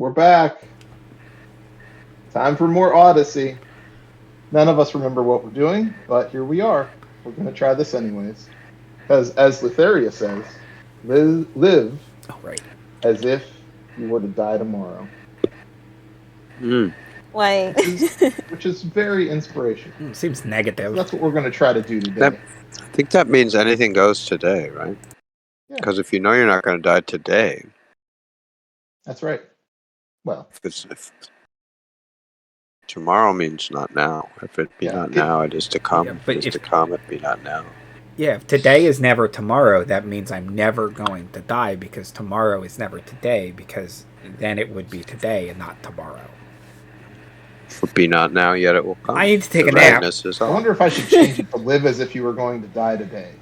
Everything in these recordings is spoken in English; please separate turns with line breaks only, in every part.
We're back. Time for more Odyssey. None of us remember what we're doing, but here we are. We're going to try this anyways. Because, as Letheria says, live as if you were to die tomorrow.
Like,
which is very inspirational.
Seems negative.
That's what we're going to try to do today.
I think that means anything goes today, right? Because if you know you're not going to die today.
That's right. Well,
if tomorrow means not now. If it be not now, it is to come.
Yeah, but
if it is to come, it be not now.
Yeah, if today is never tomorrow, that means I'm never going to die because tomorrow is never today, because then it would be today and not tomorrow.
If it be not now, yet it will come.
I need to take a nap.
I wonder if I should change it to live as if you were going to die today.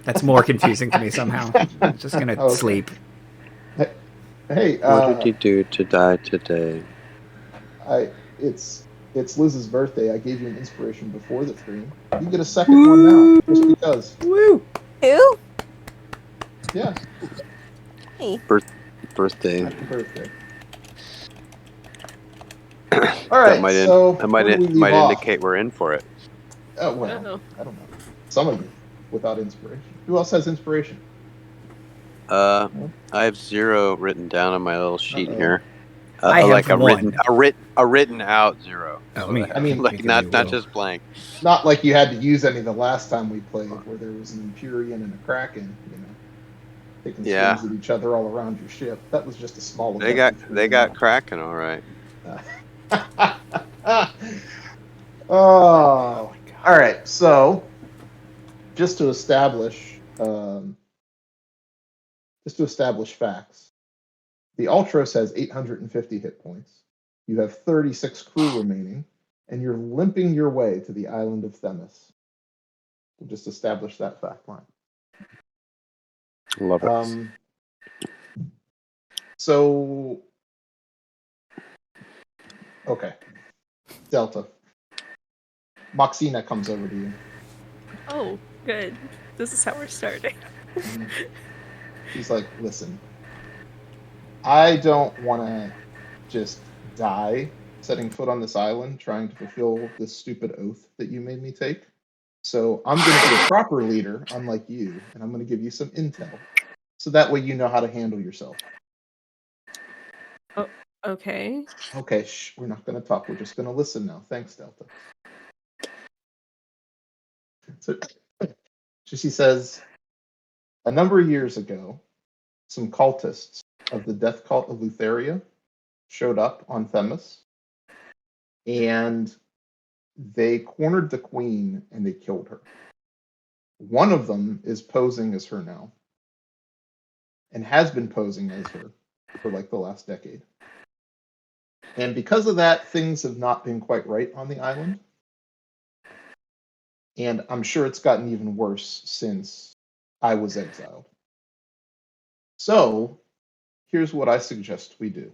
That's more confusing to me somehow. I'm just going to sleep.
Hey,
what did you do to die today?
It's Liz's birthday. I gave you an inspiration before the stream. You get a second one now, just because.
Woo!
Who?
Yeah.
Hey.
Birthday.
Happy birthday. All right.
That might indicate we're in for it.
Oh well, I don't know. Some of you without inspiration. Who else has inspiration?
I have 0 written down on my little sheet here.
I have
a
1.
written out 0.
Oh,
I mean, like not just blank.
Not like you had to use any the last time we played, where there was an Empyrean and a Kraken, taking swings at each other all around your ship. That was just a small.
They got Kraken, all right.
Oh, all right. So, just to establish facts, the Ultros has 850 hit points. You have 36 crew remaining, and you're limping your way to the island of Themis. We'll just establish that fact line.
Love it.
So, okay. Delta. Moxina comes over to you.
Oh, good. This is how we're starting.
She's like, listen, I don't want to just die setting foot on this island trying to fulfill this stupid oath that you made me take. So I'm going to be a proper leader, unlike you, and I'm going to give you some intel. So that way you know how to handle yourself.
Oh, okay.
Okay, we're not going to talk. We're just going to listen now. Thanks, Delta. So she says, a number of years ago, some cultists of the death cult of Letheria showed up on Themis, and they cornered the queen and they killed her. One of them is posing as her now, and has been posing as her for like the last decade. And because of that, things have not been quite right on the island. And I'm sure it's gotten even worse since I was exiled. So, here's what I suggest we do.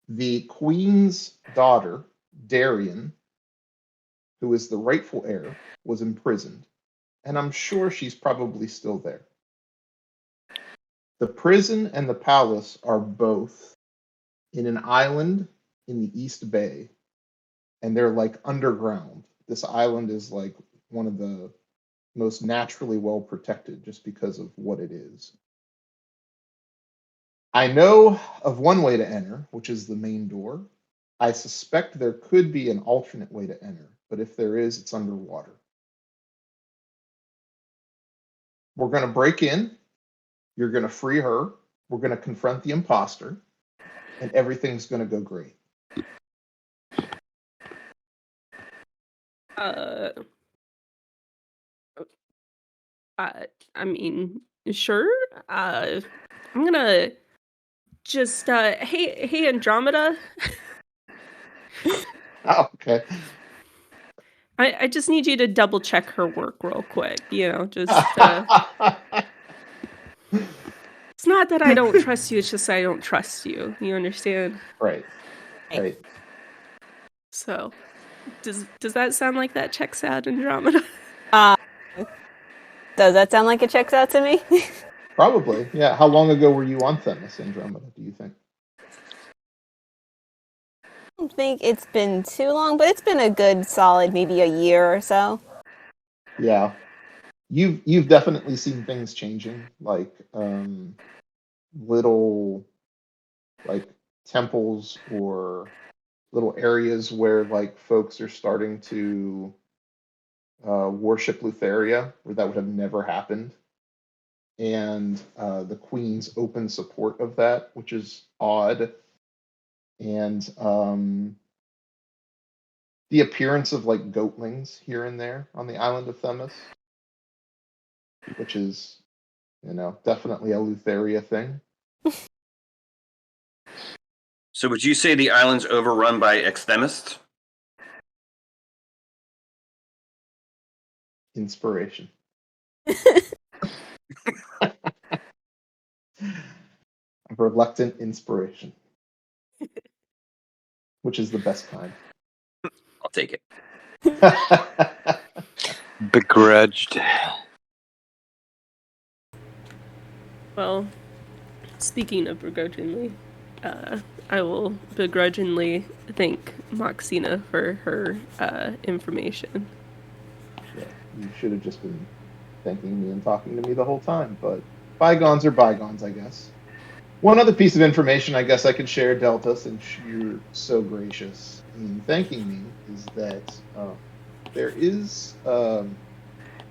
The queen's daughter, Darian, who is the rightful heir, was imprisoned. And I'm sure she's probably still there. The prison and the palace are both in an island in the East Bay. And they're like underground. This island is like one of the most naturally well protected just because of what it is. I know of one way to enter, which is the main door. I suspect there could be an alternate way to enter, but if there is, it's underwater. We're going to break in. You're going to free her. We're going to confront the imposter, and everything's going to go great.
I mean, sure. I'm gonna just hey Andromeda.
Oh, okay.
I just need you to double check her work real quick. Just it's not that I don't trust you, it's just I don't trust you. You understand?
Right.
So, does that sound like that checks out, Andromeda?
Does that sound like it checks out to me?
Probably, yeah. How long ago were you on Themis, Andromeda, do you think?
I don't think it's been too long, but it's been a good solid maybe a year or so.
Yeah. You've definitely seen things changing, like little like temples or little areas where like folks are starting to worship Lutheria, where that would have never happened. And the Queen's open support of that, which is odd. And the appearance of like goatlings here and there on the island of Themis, which is, definitely a Lutheria thing.
So would you say the island's overrun by extremists?
Inspiration. A reluctant inspiration, which is the best kind.
I'll take it.
Begrudged.
Well, speaking of begrudgingly, I will begrudgingly thank Moxina for her information.
Yeah, you should have just been thanking me and talking to me the whole time, but bygones are bygones, I guess. One other piece of information I guess I could share, Delta, since you're so gracious in thanking me, is that there is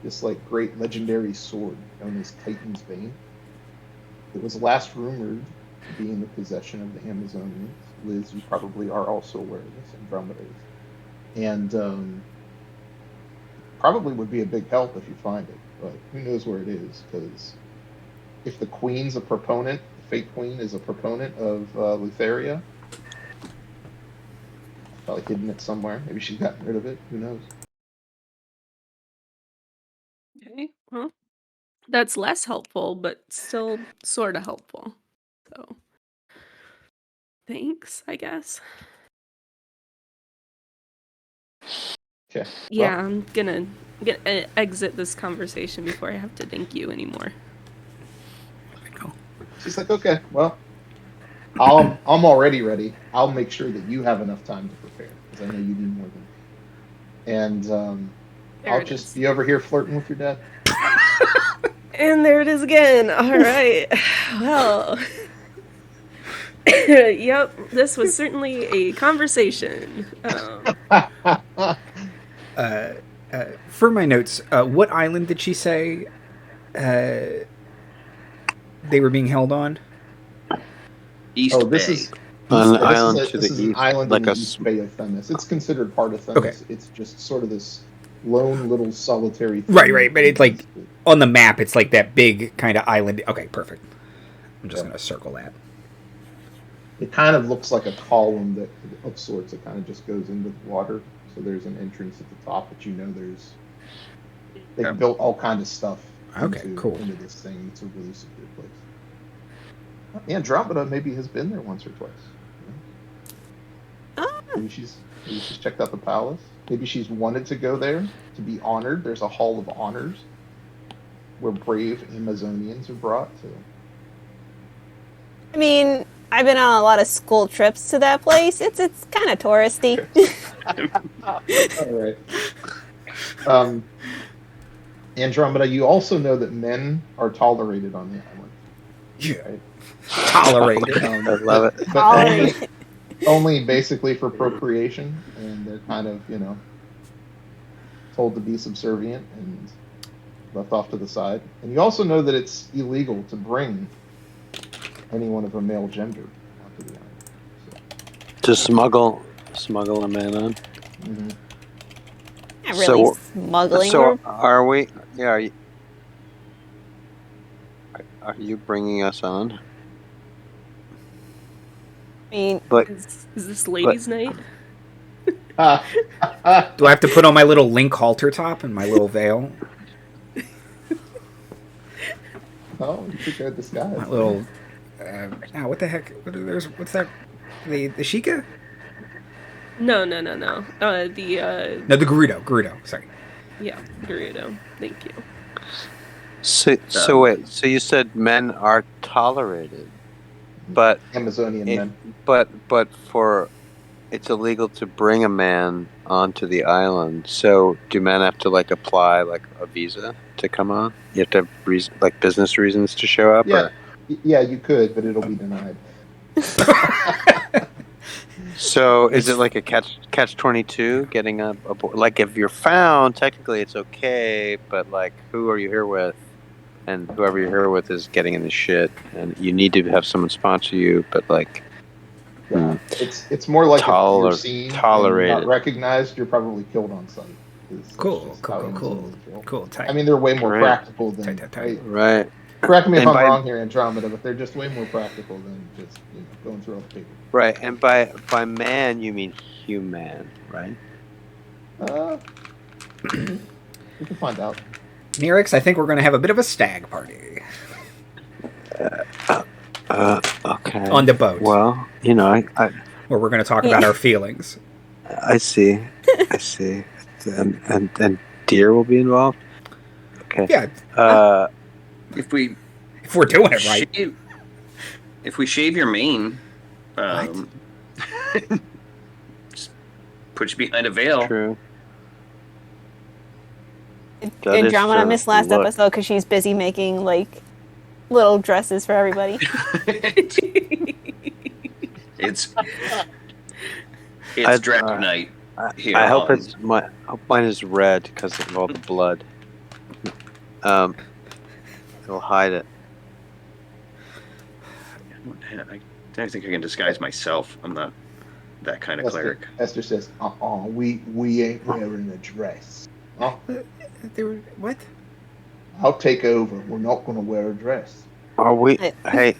this like great legendary sword known as Titan's Bane. It was last rumored to be in the possession of the Amazonians. Liz, you probably are also aware of this, Andromeda is. And probably would be a big help if you find it, but who knows where it is, because if the Queen's a proponent, the Fate Queen is a proponent of Lutheria, probably hidden it somewhere. Maybe she's gotten rid of it. Who knows?
Okay, well, that's less helpful, but still sort of helpful. So, thanks, I guess.
Okay.
Yeah, I'm gonna exit this conversation before I have to thank you anymore.
She's like, okay, well, I'm already ready. I'll make sure that you have enough time to prepare, because I know you need more than me. And I'll just be over here flirting with your dad.
And there it is again. All right. Well, yep, this was certainly a conversation.
For my notes, what island did she say they were being held on?
East Bay.
This is
An island to
this
the
is an
east,
island
like
in the
a
East Bay of Themis. It's considered part of Themis.
Okay.
It's just sort of this lone little solitary thing.
Right, but it's like on the map, it's like that big kind of island. Okay, perfect. I'm just gonna circle that.
It kind of looks like a column of sorts. It kind of just goes into the water. So there's an entrance at the top, but they've built all kinds of stuff into this thing. It's a really secure place. Andromeda maybe has been there once or twice. Maybe she's checked out the palace. Maybe she's wanted to go there to be honored. There's a hall of honors where brave Amazonians are brought to.
I mean, I've been on a lot of school trips to that place. It's kind of touristy.
All right. Andromeda, you also know that men are tolerated on the island.
Yeah.
Right?
Tolerated.
I love it.
But only basically for procreation, and they're kind of, told to be subservient and left off to the side. And you also know that it's illegal to bring anyone of a male gender onto the island.
To smuggle a man on.
Mm-hmm.
Not really smuggling.
So are we? Yeah. Are you bringing us on?
I mean,
But
Is this ladies' night?
Do I have to put on my little link halter top and my little veil?
Oh, you took out this guy.
My little. What the heck? What's that? The Sheikah?
No. The
No, the Gerudo. Sorry.
yeah, Gerudo. Thank you.
So wait. So you said men are tolerated, but
Amazonian men.
but for it's illegal to bring a man onto the island. So do men have to like apply like a visa to come on? You have to have like business reasons to show up.
Yeah,
Or?
yeah, you could, but it'll be denied.
So is it like a catch 22 getting up aboard? Like if you're found, technically it's okay, but like who are you here with? And whoever you're here with is getting in the shit, and you need to have someone sponsor you. But like,
yeah, it's more like if you're seen and
tolerated,
not recognized, you're probably killed on site.
Cool.
I mean, they're way more practical than
right.
Correct me if I'm wrong here, Andromeda, but they're just way more practical than just going through all the paper.
Right, and by man you mean human, right?
We can find out.
Nyrix, I think we're going to have a bit of a stag party.
Okay.
On the boat.
Well, you know, I
where we're going to talk about our feelings.
I see. And deer will be involved. Okay.
Yeah.
If we're
doing it right.
If we shave your mane, just put you behind a veil.
True.
Andromeda missed last episode because she's busy making like little dresses for everybody.
It's dragon night here.
I hope mine is red because of all the blood. It'll hide it.
I don't think I can disguise myself. I'm not that kind of cleric.
Esther says, we ain't wearing a dress.
What?
I'll take over. We're not going to wear a dress.
Are we? Hey,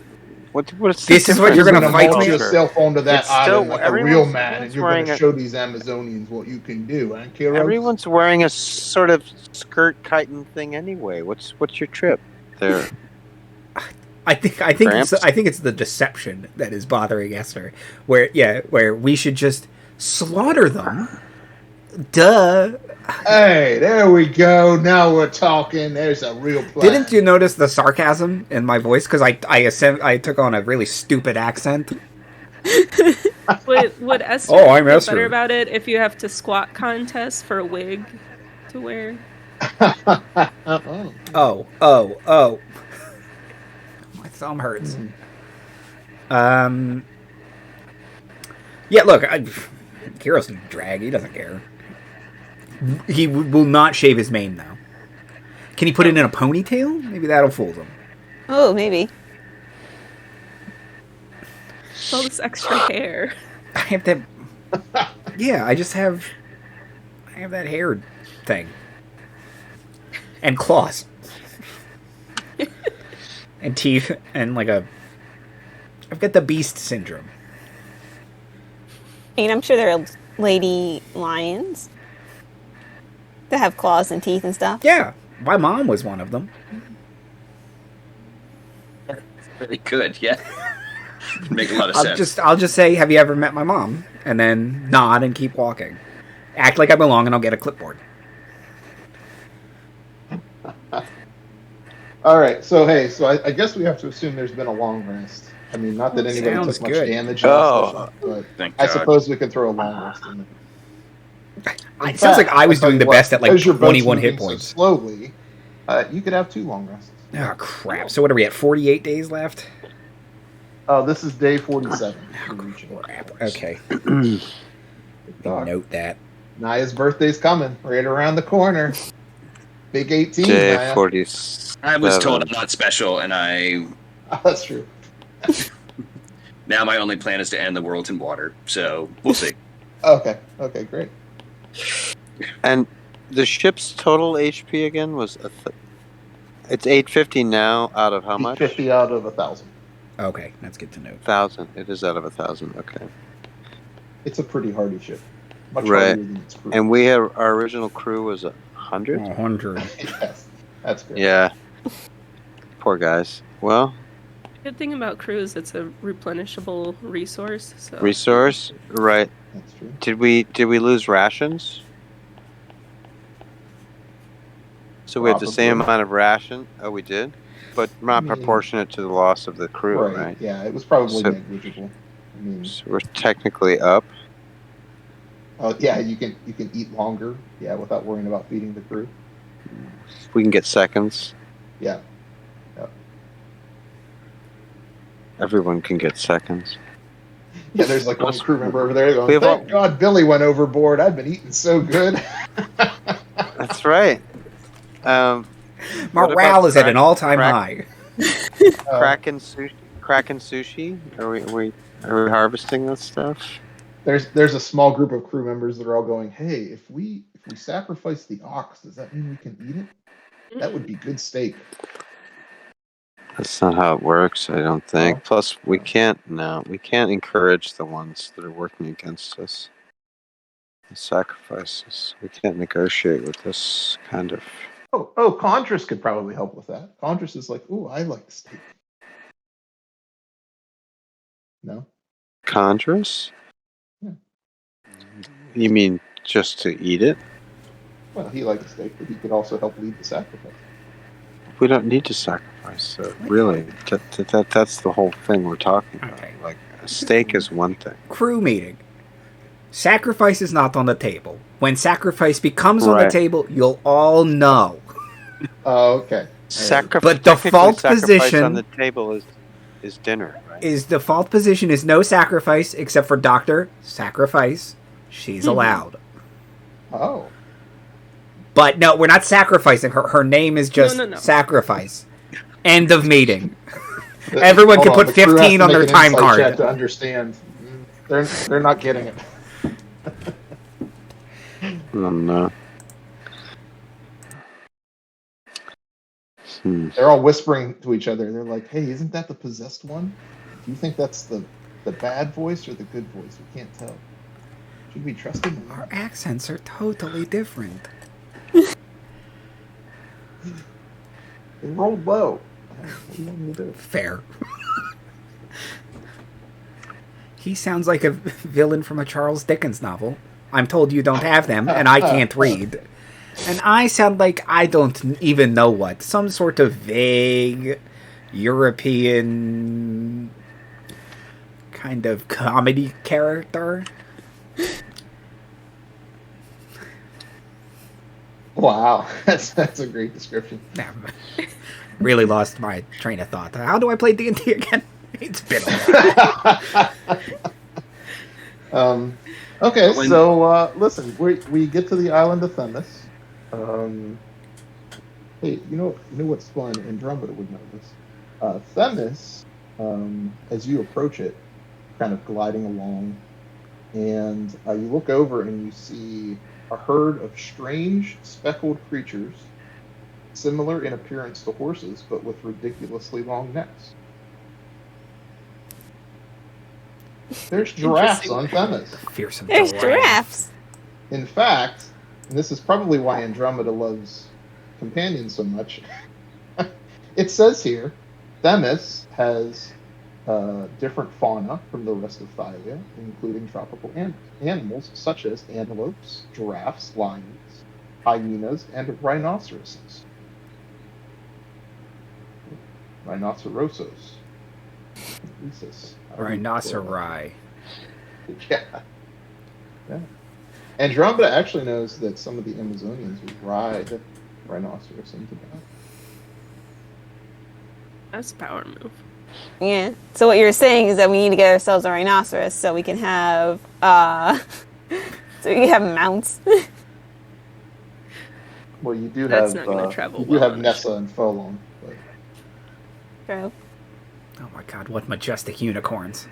what's
this is what you're going to fight
me yourself onto that island like a real man, and you're going to show these Amazonians what you can do, and Kyros?
Everyone's wearing a sort of skirt chitin thing anyway. What's your trip there?
I think it's the deception that is bothering Esther. Where we should just slaughter them. Duh.
Hey, there we go. Now we're talking. There's a real plan.
Didn't you notice the sarcasm in my voice? Because I took on a really stupid accent.
Would Esther
I'm
feel
Esther.
better about it if you have to squat contest for a wig to wear?
Oh. My thumb hurts. Yeah, look, Kyros can drag. He doesn't care. He will not shave his mane, though. Can he put it in a ponytail? Maybe that'll fool them.
Oh, maybe.
All this extra hair.
I have that... Yeah, I have that hair thing. And claws. And teeth, and like I've got the beast syndrome.
I mean, I'm sure there are lady lions that have claws and teeth and stuff.
Yeah, my mom was one of them.
Really good, yeah. Make a lot of sense.
I'll just say, have you ever met my mom? And then nod and keep walking. Act like I belong and I'll get a clipboard.
All right, so I guess we have to assume there's been a long rest. I mean, not that anybody took much damage last session, but I suppose we can throw a long rest in there.
It sounds like I was doing the best at like 21 hit points.
So slowly, you could have 2 long rests.
Oh, crap. So what are we at, 48 days left?
Oh, this is day 47.
Oh, crap. Okay. Note that.
Naya's birthday's coming, right around the corner. Big 18,
Day
Naya.
47.
I was told I'm not special, and I...
Oh, that's true.
Now my only plan is to end the world in water, so we'll see.
Okay, great.
And the ship's total HP again was... It's 850 now out of how much?
850 out of 1,000.
Okay, that's good to know.
1,000. It is out of 1,000, okay.
It's a pretty hardy ship. Much
right.
harder than its crew.
And our original crew was 100?
100.
Yes, that's good.
Yeah. Poor guys. Well...
Good thing about crew is it's a replenishable resource. So.
Resource? Right.
That's true.
Did we lose rations? So we have the same
Probably.
amount of ration. Oh, we did, but not
I mean,
proportionate to the loss of the crew, right?
Yeah, it was probably
So-
negligible. I mean,
So we're technically up.
yeah, you can eat longer. Yeah, without worrying about feeding the crew.
We can get seconds.
Yeah.
Everyone can get seconds.
Yeah, there's like one crew member over there
We
going,
have
"Thank God Billy went overboard. I've been eating so good."
That's right. What
Morale
about
is at an all-time
crack-
high.
Kraken sushi. Are we harvesting that stuff?
There's a small group of crew members that are all going, "Hey, if we sacrifice the ox, does that mean we can eat it? That would be good steak."
That's not how it works, I don't think.
Oh.
Plus, we can't encourage the ones that are working against us. The sacrifices. We can't negotiate with this kind of.
Oh, Contras could probably help with that. Contras is like, "Ooh, I like steak." No?
Contras?
Yeah.
You mean just to eat it?
Well, he likes steak, but he could also help lead the sacrifice.
We don't need to sacrifice, really. That's the whole thing we're talking about.
Okay.
Like, a steak is one thing.
Crew meeting. Sacrifice is not on the table. When sacrifice becomes on the
Right.
table, you'll all know.
Oh, okay.
But
Technically,
default
sacrifice
position-
on the table is dinner, right?
Is default position is no sacrifice except for Doctor Sacrifice. She's allowed.
Oh.
But no, we're not sacrificing her. Her name is just
No.
Sacrifice. End of meeting. Everyone
Hold
can
on,
put
the crew has
15
to
on
make
their
an
time
insight
card.
check to understand. They're not getting it.
No.
They're all whispering to each other. They're like, "Hey, isn't that the possessed one? Do you think that's the bad voice or the good voice? We can't tell. Should we trust him?"
Our accents are totally different.
They rolled low. What do you want me to do?
Fair. He sounds like a villain from a Charles Dickens novel. I'm told you don't have them, and I can't read. And I sound like I don't even know what. Some sort of vague European kind of comedy character.
Wow, that's a great description.
Nah, really lost my train of thought. How do I play D&D again? It's been a while.
Okay,
When-
so listen, we get to the island of Themis. Hey, you know what's fun? Andromeda would know this. Themis, as you approach it, kind of gliding along, and you look over and you see a herd of strange speckled creatures, similar in appearance to horses, but with ridiculously long necks. There's giraffes on Themis.
Fearsome
There's
giraffe.
giraffes.
In fact, and this is probably why Andromeda loves companions so much, it says here, Themis has different fauna from the rest of Thylea, including tropical animals such as antelopes, giraffes, lions, hyenas, and rhinoceroses. Rhinocerosos.
Rhinoceri.
Yeah. Andromeda actually knows that some of the Amazonians would ride rhinoceros into battle.
That's a power move.
Yeah. So what you're saying is that we need to get ourselves a rhinoceros so we can have mounts.
Well, you do
That's
have
not gonna travel
you do
well
have
on a
Nessa and Folon, but
True.
Oh my god, what majestic unicorns.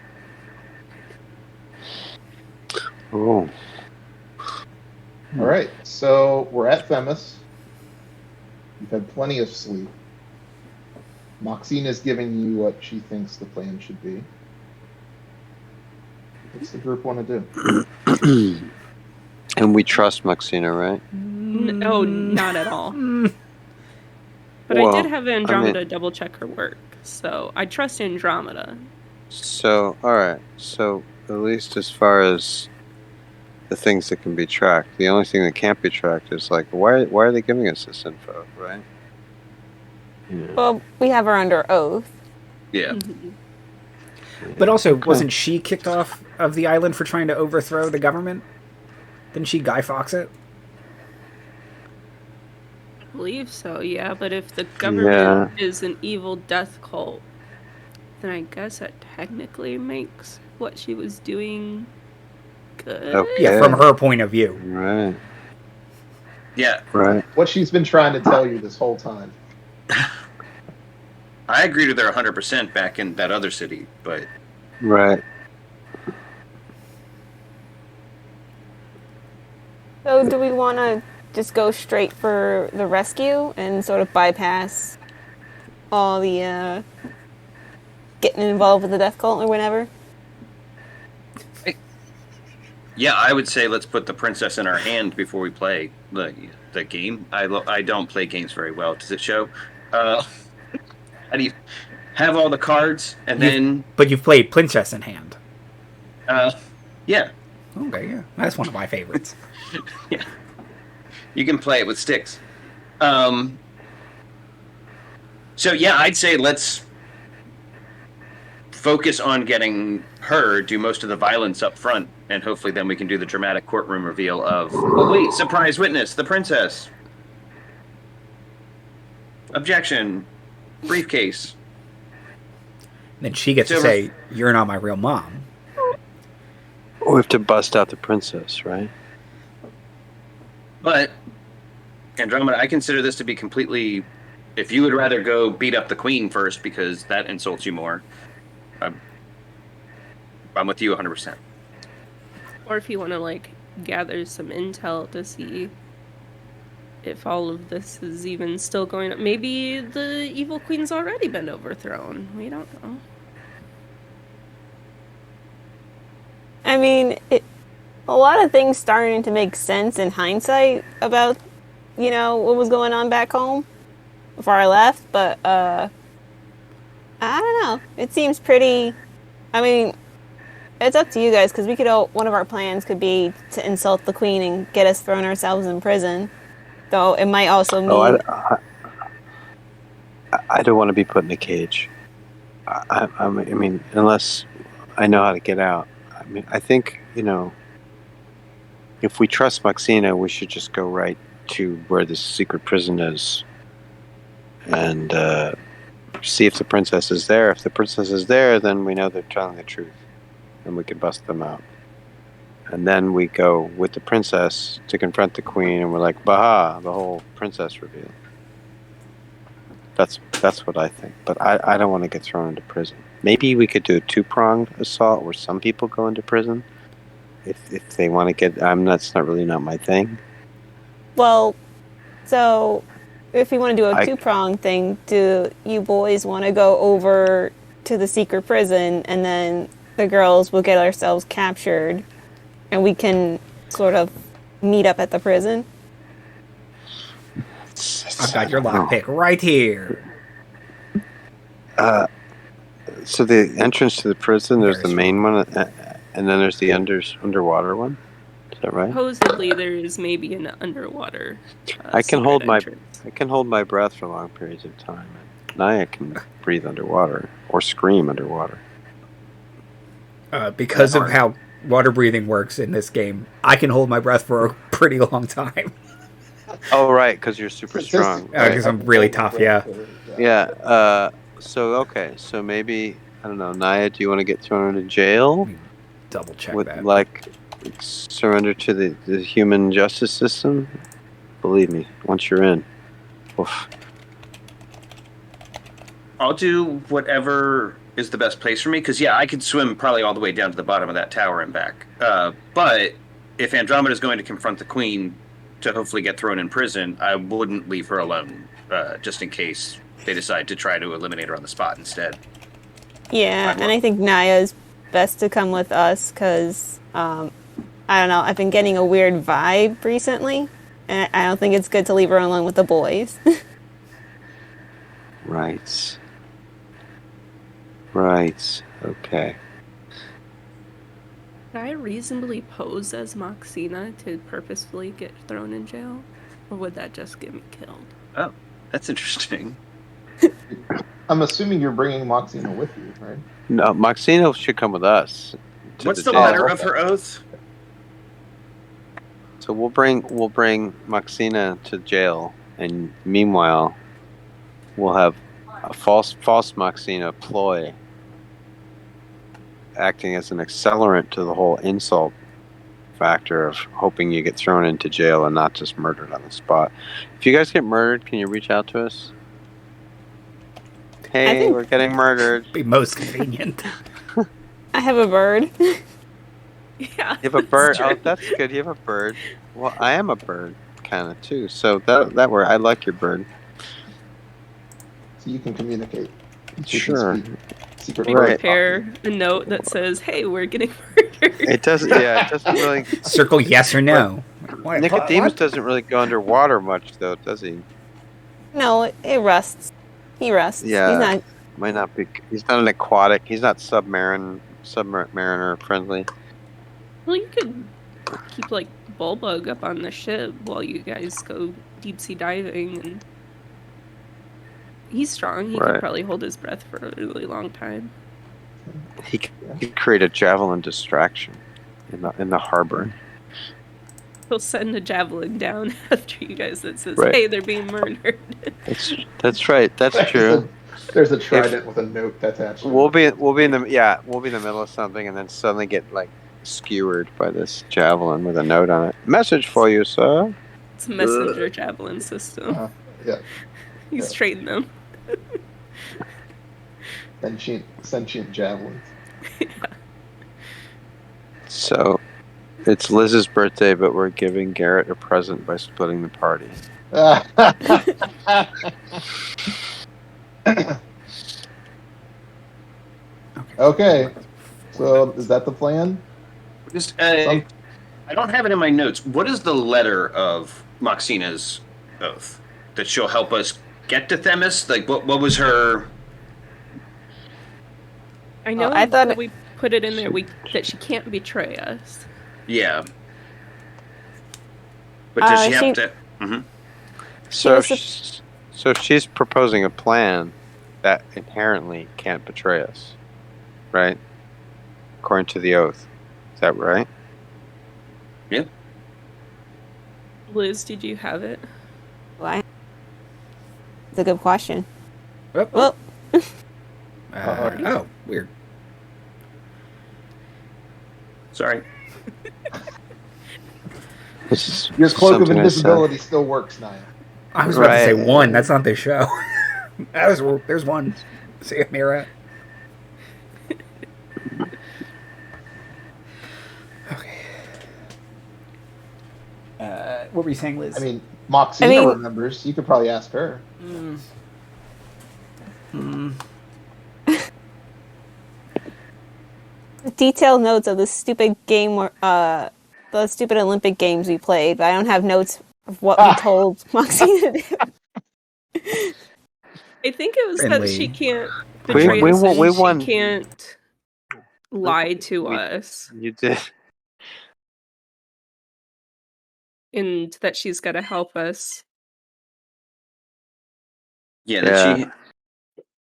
Oh.
all right. So we're at Themis. You've had plenty of sleep. Moxine is giving you what she thinks the plan should be. What's the group want to do?
And we trust Maxina, right?
No, not at all. But
Well,
I did have Andromeda double check her work, so I trust Andromeda.
So, alright. So, at least as far as the things that can be tracked. The only thing that can't be tracked is like, why are they giving us this info, right? Yeah.
Well, we have her under oath.
Yeah.
Mhm.
But also, wasn't she kicked off of the island for trying to overthrow the government? Didn't she Guy Fawkes it?
I believe so, yeah. But if the government is an evil death cult, then I guess that technically makes what she was doing good.
Okay.
Yeah, from her point of view.
Right.
Yeah.
Right.
What she's been trying to tell you this whole time.
I agreed with her 100% back in that other city, but
Right.
So do we want to just go straight for the rescue and sort of bypass all the getting involved with the death cult or whatever?
yeah, I would say let's put the princess in our hand before we play the game. I don't play games very well. Does it show? How do you have all the cards and then?
But you've played Princess in Hand.
Yeah,
Okay, yeah. That's one of my favorites.
yeah. You can play it with sticks. So yeah, I'd say let's focus on getting her, do most of the violence up front, and hopefully then we can do the dramatic courtroom reveal of, oh wait, surprise witness, the princess. Objection. Briefcase.
Then she gets to say, "You're not my real mom."
We have to bust out the princess, right?
But, Andromeda, I consider this to be completely... If you would rather go beat up the queen first because that insults you more, I'm with you 100%.
Or if you want to, like, gather some intel to see if all of this is even still going on. Maybe the evil queen's already been overthrown. We don't know.
I mean, a lot of things starting to make sense in hindsight about, what was going on back home before I left, but I don't know. It seems pretty. I mean, it's up to you guys because one of our plans could be to insult the queen and get us thrown ourselves in prison. Though it might also mean.
I don't want to be put in a cage. I mean, unless I know how to get out. I mean, I think, if we trust Maxina, we should just go right to where the secret prison is and see if the princess is there. If the princess is there, then we know they're telling the truth and we can bust them out. And then we go with the princess to confront the queen, and we're like, "Baha!" The whole princess reveal. That's what I think. But I don't want to get thrown into prison. Maybe we could do a two-pronged assault where some people go into prison if they want to get. That's not really my thing.
Well, so if we want to do a two-pronged thing, do you boys want to go over to the secret prison, and then the girls will get ourselves captured? And we can sort of meet up at the prison.
I've got your lockpick right here.
So the entrance to the prison, there's the main one, and then there's the underwater one. Is that right?
Supposedly there is maybe an underwater.
I can hold
entrance.
my breath for long periods of time. Naya can breathe underwater or scream underwater.
Because of how water breathing works in this game, I can hold my breath for a pretty long time.
Oh, right, because you're super strong.
Because I'm really tough, yeah.
Yeah, so maybe, I don't know, Naya, do you want to get thrown into jail?
Double check
with,
that.
Like, surrender to the human justice system? Believe me, once you're in. Oof.
I'll do whatever is the best place for me, because I could swim probably all the way down to the bottom of that tower and back. But if Andromeda is going to confront the queen to hopefully get thrown in prison, I wouldn't leave her alone, just in case they decide to try to eliminate her on the spot instead.
Yeah, and I think Naya's best to come with us because, I don't know, I've been getting a weird vibe recently, and I don't think it's good to leave her alone with the boys.
Right. Okay.
Could I reasonably pose as Moxina to purposefully get thrown in jail? Or would that just get me killed?
Oh, that's interesting.
I'm assuming you're bringing Moxina with you, right?
No, Moxino should come with us. to
What's the
jail.
letter of her oath?
So we'll bring Moxina to jail, and meanwhile, we'll have a false Moxina ploy acting as an accelerant to the whole insult factor of hoping you get thrown into jail and not just murdered on the spot. If you guys get murdered, can you reach out to us? Hey, we're getting murdered.
Be most convenient.
I have a bird.
Yeah.
You have a bird.
true.
Oh, that's good. You have a bird. Well, I am a bird, kind of too. So that word, I like your bird.
So you can communicate. You can
Sure.
speak secret
We
Right.
word.
prepare a note that says, "Hey, we're getting murdered."
It doesn't. Yeah, it doesn't really.
Circle yes or no. What?
Nicodemus
What?
doesn't really go underwater much, though, does he?
No, it rusts. He rusts.
Yeah.
He's not.
Might not be. He's not an aquatic. He's not submariner friendly.
Well, you could keep like Bulbug up on the ship while you guys go deep sea diving, and he's strong. He
Right.
could probably hold his breath for a really long time.
He could create a javelin distraction in the harbor.
He'll send a javelin down after you guys that says,
Right.
"Hey, they're being murdered."
That's right. That's true.
There's a trident with a note attached. to
We'll
it.
be in the middle of something and then suddenly get like skewered by this javelin with a note on it. Message for you, sir.
It's a messenger javelin system.
Yeah.
He's
yeah.
trading them.
Sentient javelins.
So it's Liz's birthday, but we're giving Garrett a present by splitting the party.
Okay. So is that the plan?
Just, I don't have it in my notes. What is the letter of Moxina's oath? That she'll help us get to Themis? Like, what was her...
I know
I thought
that we put it in there that she can't betray us.
Yeah. But does she have
she-
to... Mm-hmm.
So
was
she's proposing a plan that inherently can't betray us, right? According to the oath. Is that right?
Yeah.
Liz, did you have it?
Why? It's a good question.
Whoop.
Well,
Oh, weird.
Sorry.
Your cloak of
Something I
invisibility still works, Naya.
I was about to say
Right.
one. That's not the show. There's one. See ya, Mira. Okay. What were you saying, Liz?
I mean, Moxina
I mean-
remembers. You could probably ask her.
detailed notes of the stupid game, the stupid Olympic games we played, but I don't have notes of what we told Moxie to do.
I think it was that
Friendly.
she can't
We-
betray
we
us
won-
and
we
she
won.
can't lie to us,
You did.
and that she's got to help us.
Yeah,
Yeah.
that she...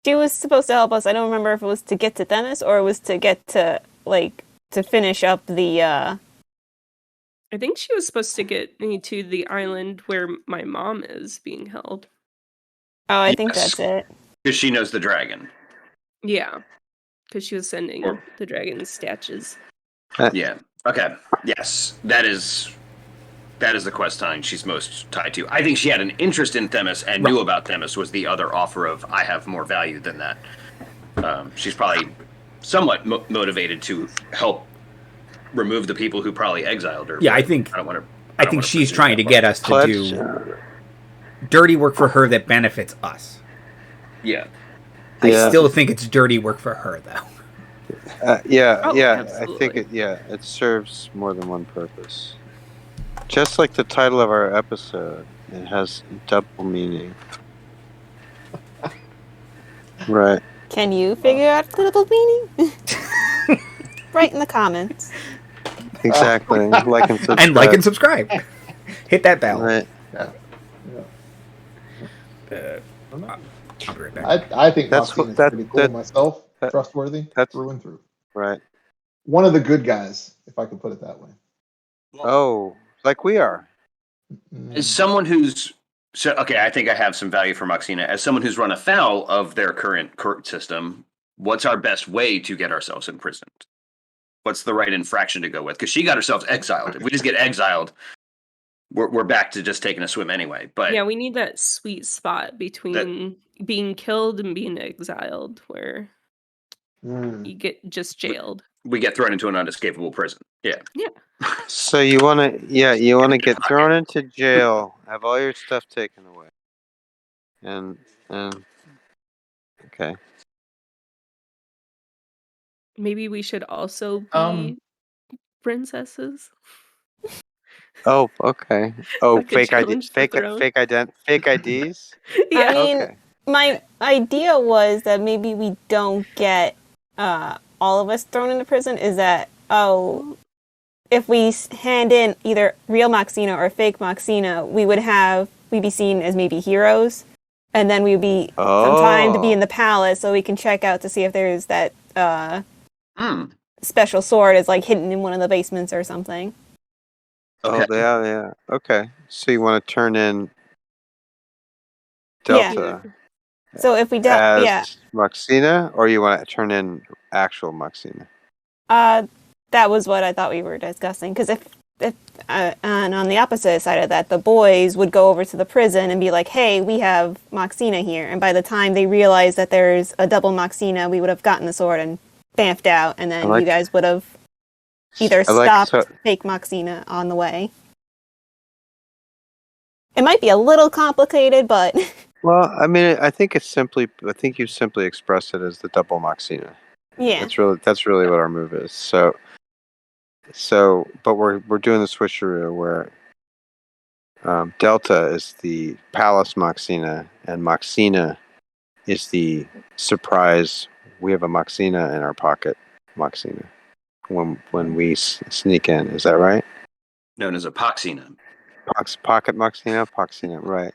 She was supposed to help us. I don't remember if it was to get to Themis or it was to get to, like, to finish up the,
I think she was supposed to get me to the island where my mom is being held.
oh, I think
Yes.
that's it.
Because she knows the dragon.
Yeah, because she was sending
Or-
the dragon's statues.
Yeah. Okay. Yes. That is the quest line she's most tied to. I think she had an interest in Themis and knew about Themis was the other offer of, I have more value than that. She's probably somewhat motivated to help remove the people who probably exiled her.
Yeah,
but
I think-
don't want to.
I think she's trying to get us to do dirty work for her that benefits us.
Yeah.
I
Yeah.
still think it's dirty work for her, though.
Yeah,
Oh,
yeah. I
absolutely.
think it serves more than one purpose. Just like the title of our episode, it has double meaning. Right.
Can you figure out the double meaning? Write in the comments.
Exactly. Like and subscribe.
And like and subscribe. Hit that bell.
Right.
Yeah.
I'll be right back.
I think
That's
Moxine
what-
is
that-
pretty cool
that-
myself.
that-
Trustworthy
that's-
through and through.
Right.
One of the good guys, if I could put it that way.
Oh, like we are.
As someone who's I think I have some value for Moxina. As someone who's run afoul of their current court system, what's our best way to get ourselves imprisoned? What's the right infraction to go with? Because she got herself exiled. If we just get exiled, we're back to just taking a swim anyway. But
Yeah, we need that sweet spot between being killed and being exiled, where you get just jailed.
we get thrown into an unescapable prison. Yeah.
Yeah.
So you want to get thrown into jail, have all your stuff taken away, and okay.
Maybe we should also be princesses.
Oh, okay. Oh,
Like a
fake ID,
challenge to
fake
throne.
fake IDs.
Yeah.
I mean,
Okay.
my idea was that maybe we don't get all of us thrown into prison. Is that, if we hand in either real Moxina or fake Moxina, we'd be seen as maybe heroes, and then we'd be some time to be in the palace so we can check out to see if there's that special sword is like hidden in one of the basements or something.
Oh, yeah. Okay. So you want to turn in Delta
So if we
as Moxina, or you want to turn in actual Moxina?
That was what I thought we were discussing. Because if and on the opposite side of that, the boys would go over to the prison and be like, "Hey, we have Moxina here," and by the time they realize that there's a double Moxina, we would have gotten the sword and bamfed out, and then you guys would have either stopped fake Moxina on the way. It might be a little complicated, but
Well, I mean, I think you simply expressed it as the double Moxina.
yeah.
That's really what our move is. So, but we're doing the switcheroo where Delta is the Palace Moxina, and Moxina is the surprise. We have a Moxina in our pocket, Moxina. When we sneak in, is that right?
Known as a Poxina.
Pocket Moxina, Poxina, right?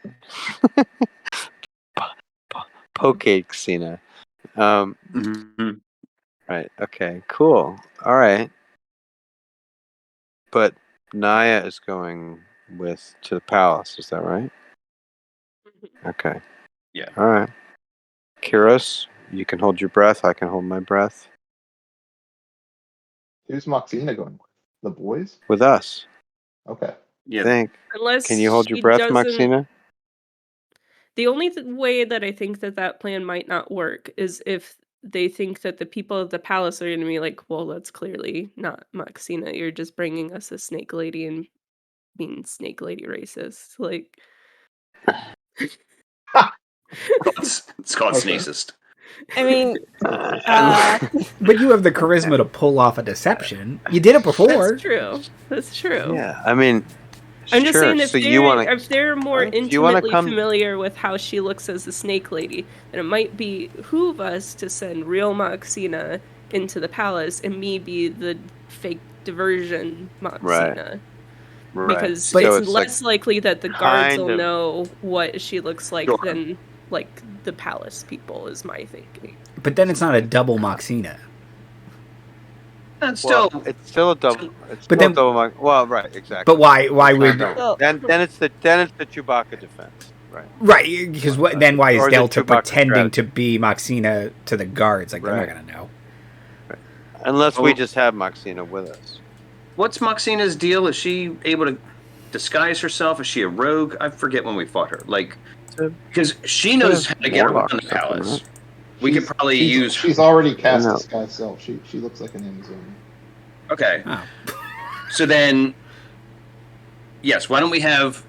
Poke-Xina. Right. Okay. Cool. All right. But Naya is going to the palace. Is that right? Okay.
Yeah.
All right. Kyros, you can hold your breath. I can hold my breath.
Who's Moxina going with? The boys?
With us.
Okay.
Yeah.
Can you hold your breath, Moxina?
The only way that I think that plan might not work is if they think that the people of the palace are going to be like, well, that's clearly not Moxina. You're just bringing us a snake lady and being snake lady racist. Like,
it's called Snacist.
I mean,
But you have the charisma to pull off a deception. You did it before.
That's true.
Yeah. I mean,
I'm just saying if
if
they're more intimately familiar with how she looks as the snake lady, then it might behoove us to send real Moxina into the palace and me be the fake diversion Moxina.
Right.
Because
So
it's less likely that the guards will know what she looks like than like the palace people is my thinking.
But then it's not a double Moxina.
It's
still a double. Well, right, exactly.
But why would
then it's the Chewbacca defense,
right? Because then why is
Or the
Delta
Chewbacca
pretending
strategy.
to be Moxina to the guards? Like they're not gonna know.
Right. Unless we just have Moxina with us.
What's Moxina's deal? Is she able to disguise herself? Is she a rogue? I forget when we fought her. Like, because she knows how to get around the palace. We could probably use.
She's already cast disguise self. She looks like an Amazonian.
Okay.
Oh.
So then, yes. Why don't we have?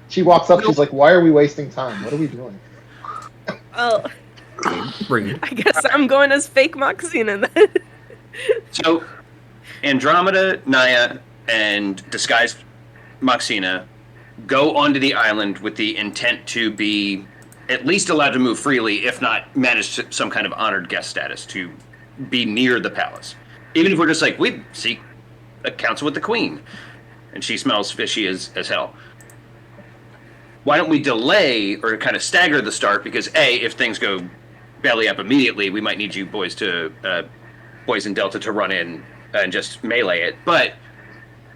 She walks up. She's like, "Why are we wasting time? What are we doing?"
Oh,
Rude.
I guess I'm going as fake Moxina then.
So, Andromeda, Naya, and disguised Moxina go onto the island with the intent to be at least allowed to move freely, if not manage some kind of honored guest status to be near the palace. Even if we're just like, we seek a council with the queen, and she smells fishy as hell. Why don't we delay or kind of stagger the start? Because if things go belly up immediately, we might need you boys to boys in Delta to run in and just melee it. But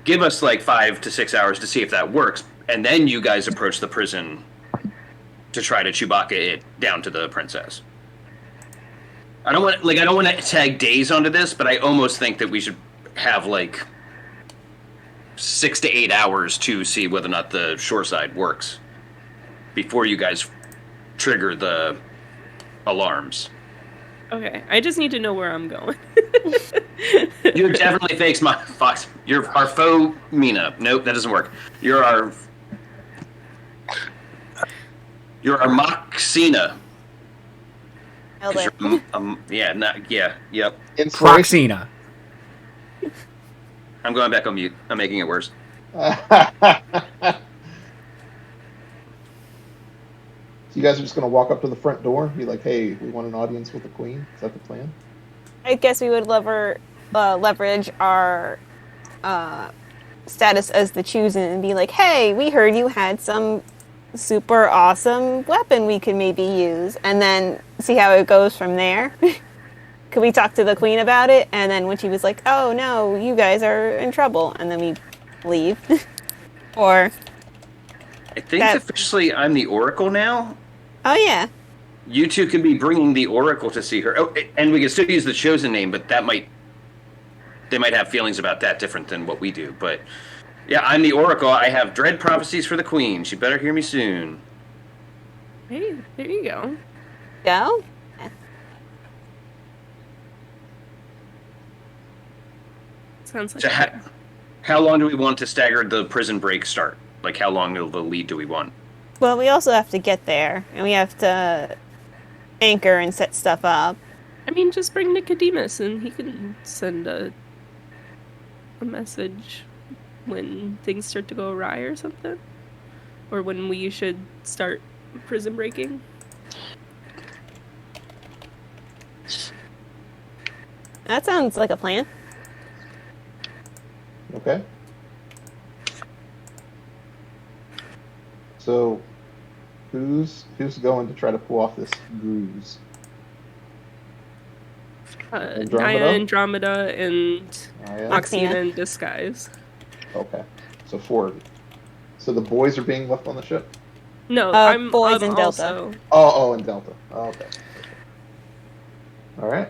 give us like 5 to 6 hours to see if that works, and then you guys approach the prison to try to Chewbacca it down to the princess. I don't want to tag days onto this, but I almost think that we should have like 6 to 8 hours to see whether or not the shore side works before you guys trigger the alarms.
Okay, I just need to know where I'm going.
You're definitely fakes my Fox. You're our faux Mina. Nope, that doesn't work. You're our Moxina.
Nailed it.
Yep.
Proxina.
I'm going back on mute. I'm making it worse.
You guys are just going to walk up to the front door and be like, hey, we want an audience with the queen? Is that the plan?
I guess we would leverage our status as the chosen and be like, hey, we heard you had some super awesome weapon we could maybe use, and then see how it goes from there. Could we talk to the queen about it? And then when she was like, oh no, you guys are in trouble, and then we leave. Or
I think officially I'm the Oracle now.
oh yeah,
You two can be bringing the Oracle to see her. Oh, and we can still use the chosen name, but they might have feelings about that different than what we do. But yeah, I'm the Oracle. I have dread prophecies for the queen. She better hear me soon.
Hey, there you go.
go.
Sounds like
So how long do we want to stagger the prison break start? Like how long of a lead do we want?
Well, we also have to get there, and we have to anchor and set stuff up.
I mean, just bring Nicodemus, and he can send a message when things start to go awry or something, or when we should start prison breaking.
That sounds like a plan.
Okay. So, who's going to try to pull off this ruse?
Naya, Andromeda, and
Naya?
Moxina in disguise.
Okay. So 4 of you. So the boys are being left on the ship?
No,
boys
I'm
in Delta.
also...
Oh, in Delta. Oh, okay. All right.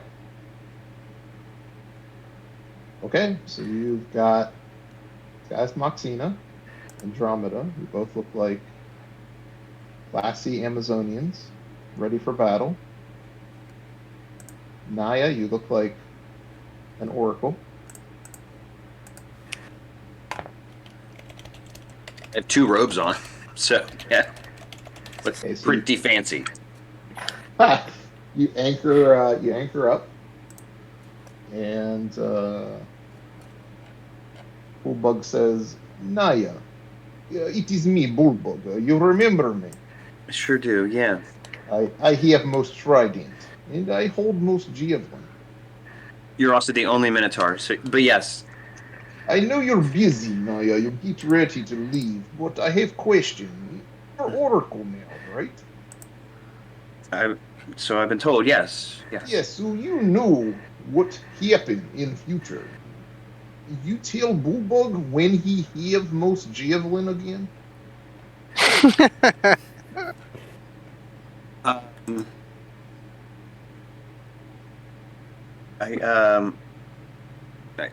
Okay, so you've got guys Moxina, Andromeda, who both look like classy Amazonians, ready for battle. Naya, you look like an oracle.
I have 2 robes on, so yeah, but
Okay, so
pretty fancy.
You anchor up, and Bullbug says, "Naya, it is me, Bullbug. You remember me?
I sure do, yeah.
I have most trident, and I hold most javelin.
You're also the only Minotaur, so, but yes.
I know you're busy, Naya. You get ready to leave, but I have question. You're Oracle now, right?
So I've been told, yes.
Yes, so you know what happened in future. You tell Bullbug when he have most javelin again?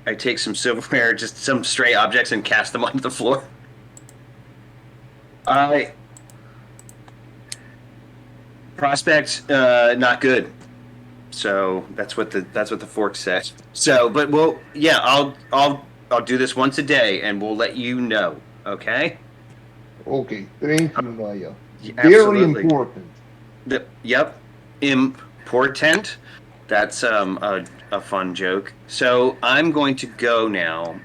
I take some silverware, just some stray objects, and cast them onto the floor. Prospect, not good. So that's what the fork says. So, but I'll do this once a day, and we'll let you know. Okay?
Okay, thank you, Naya.
Absolutely.
Very important.
Yep, important. That's a fun joke. So I'm going to go now,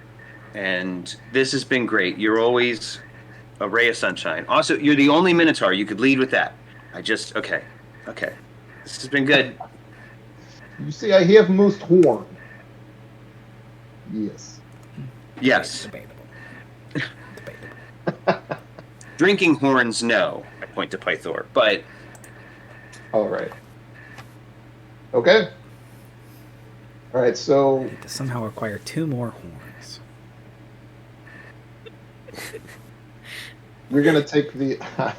and this has been great. You're always a ray of sunshine. Also, you're the only Minotaur. You could lead with that. Okay. This has been good.
You say I have most horn. Yes.
Yes.
Debatable.
Drinking horns, no. I point to Pythor, but
All right. Okay. All right. So
To somehow acquire 2 more horns.
you're gonna take the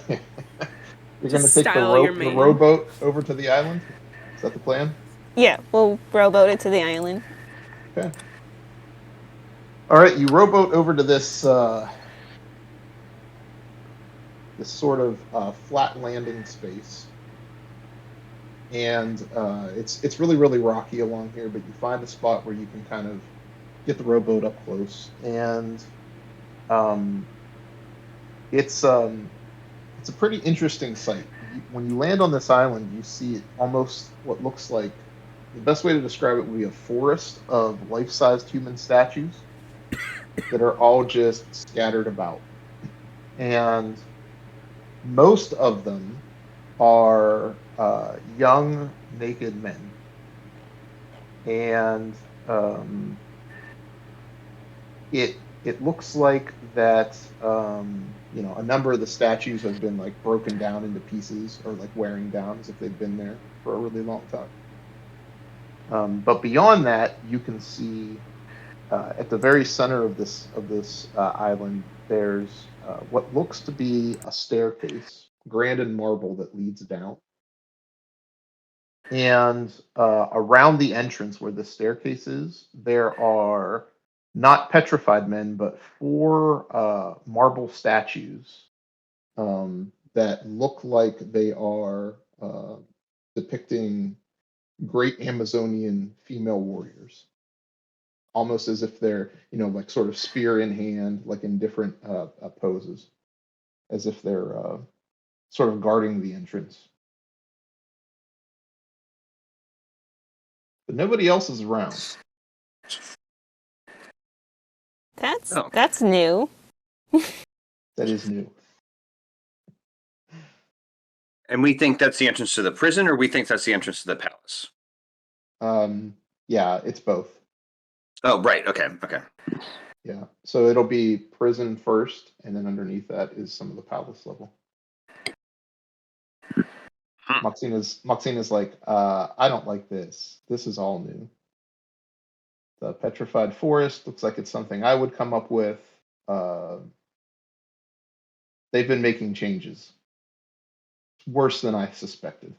you're
Just
gonna take
style your
the
mane.
rowboat over to the island. Is that the plan?
Yeah, we'll rowboat it to the island.
Okay. All right. You rowboat over to this this sort of flat landing space, and it's really rocky along here. But you find a spot where you can kind of get the rowboat up close, and it's a pretty interesting sight. When you land on this island, you see almost what looks like, the best way to describe it would be a forest of life-sized human statues that are all just scattered about. And most of them are young, naked men. And it looks like that a number of the statues have been like broken down into pieces or like wearing down as if they've been there for a really long time. But beyond that, you can see at the very center of this island, there's what looks to be a staircase, grand in marble, that leads down. And around the entrance where the staircase is, there are not petrified men, but 4 marble statues that look like they are depicting great Amazonian female warriors, almost as if they're, like sort of spear in hand, like in different poses, as if they're sort of guarding the entrance. But nobody else is around.
That's new.
That is new.
and we think that's the entrance to the prison, or we think that's the entrance to the palace.
Yeah, it's both.
Oh, right. Okay.
Yeah, so it'll be prison first, and then underneath that is some of the palace level. Maxina's like, I don't like this. This is all new. The Petrified Forest looks like it's something I would come up with. They've been making changes. Worse than I suspected.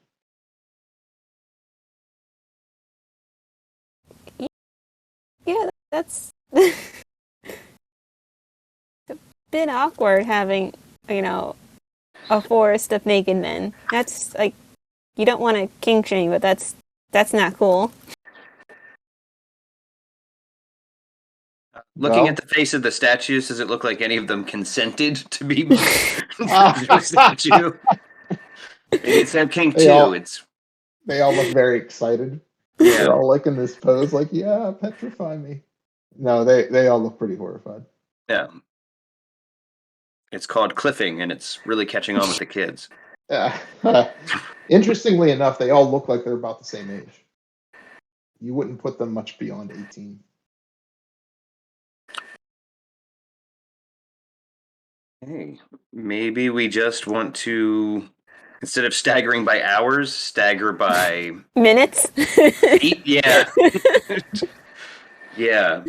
Yeah, that's a bit awkward having, a forest of naked men. That's like, you don't want to kink shame, but that's not cool.
Looking at the face of the statues, does it look like any of them consented to be a statue? It's that kink too.
They all look very excited. Yeah. They're all like in this pose, like, yeah, petrify me. No, they all look pretty horrified.
Yeah. It's called cliffing, and it's really catching on with the kids.
Interestingly enough, they all look like they're about the same age. You wouldn't put them much beyond 18.
Hey, maybe we just want to, instead of staggering by hours, stagger by
minutes.
Yeah. Yeah.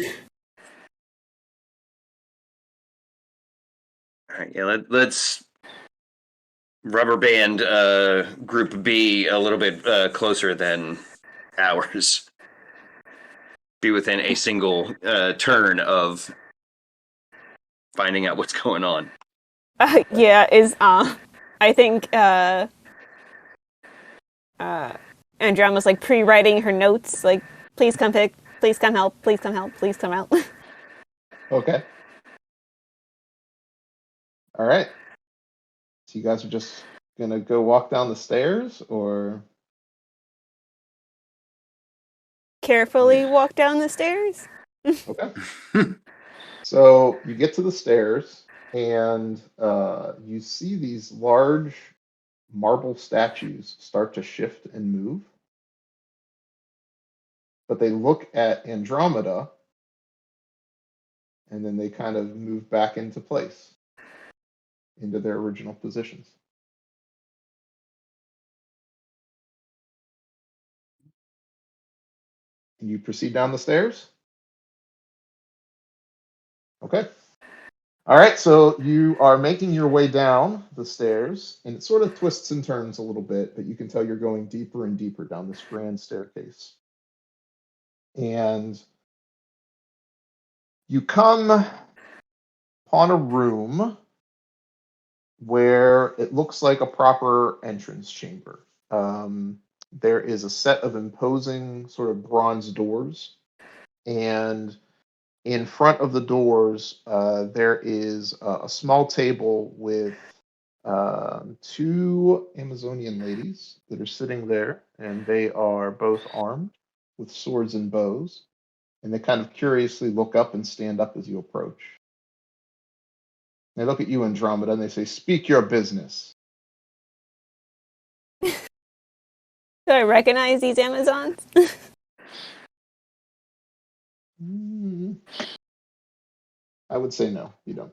All right. Yeah. Let's rubber band Group B a little bit closer than ours. Be within a single turn of finding out what's going on.
I think Andromeda's like pre-writing her notes, like, please come pick, please come help, please come help, please come out.
Okay. All right. So you guys are just gonna go walk down the stairs, or
carefully walk down the stairs?
okay. So you get to the stairs, and you see these large marble statues start to shift and move. But they look at Andromeda, and then they kind of move back into place, into their original positions. And you proceed down the stairs? Okay. All right, so you are making your way down the stairs, and it sort of twists and turns a little bit, but you can tell you're going deeper and deeper down this grand staircase. And you come upon a room where it looks like a proper entrance chamber. There is a set of imposing sort of bronze doors, and in front of the doors, there is a small table with two Amazonian ladies that are sitting there, and they are both armed with swords and bows, and they kind of curiously look up and stand up as you approach. They look at you, Andromeda, and they say, "Speak your business."
Do I recognize these Amazons?
I would say no, you don't.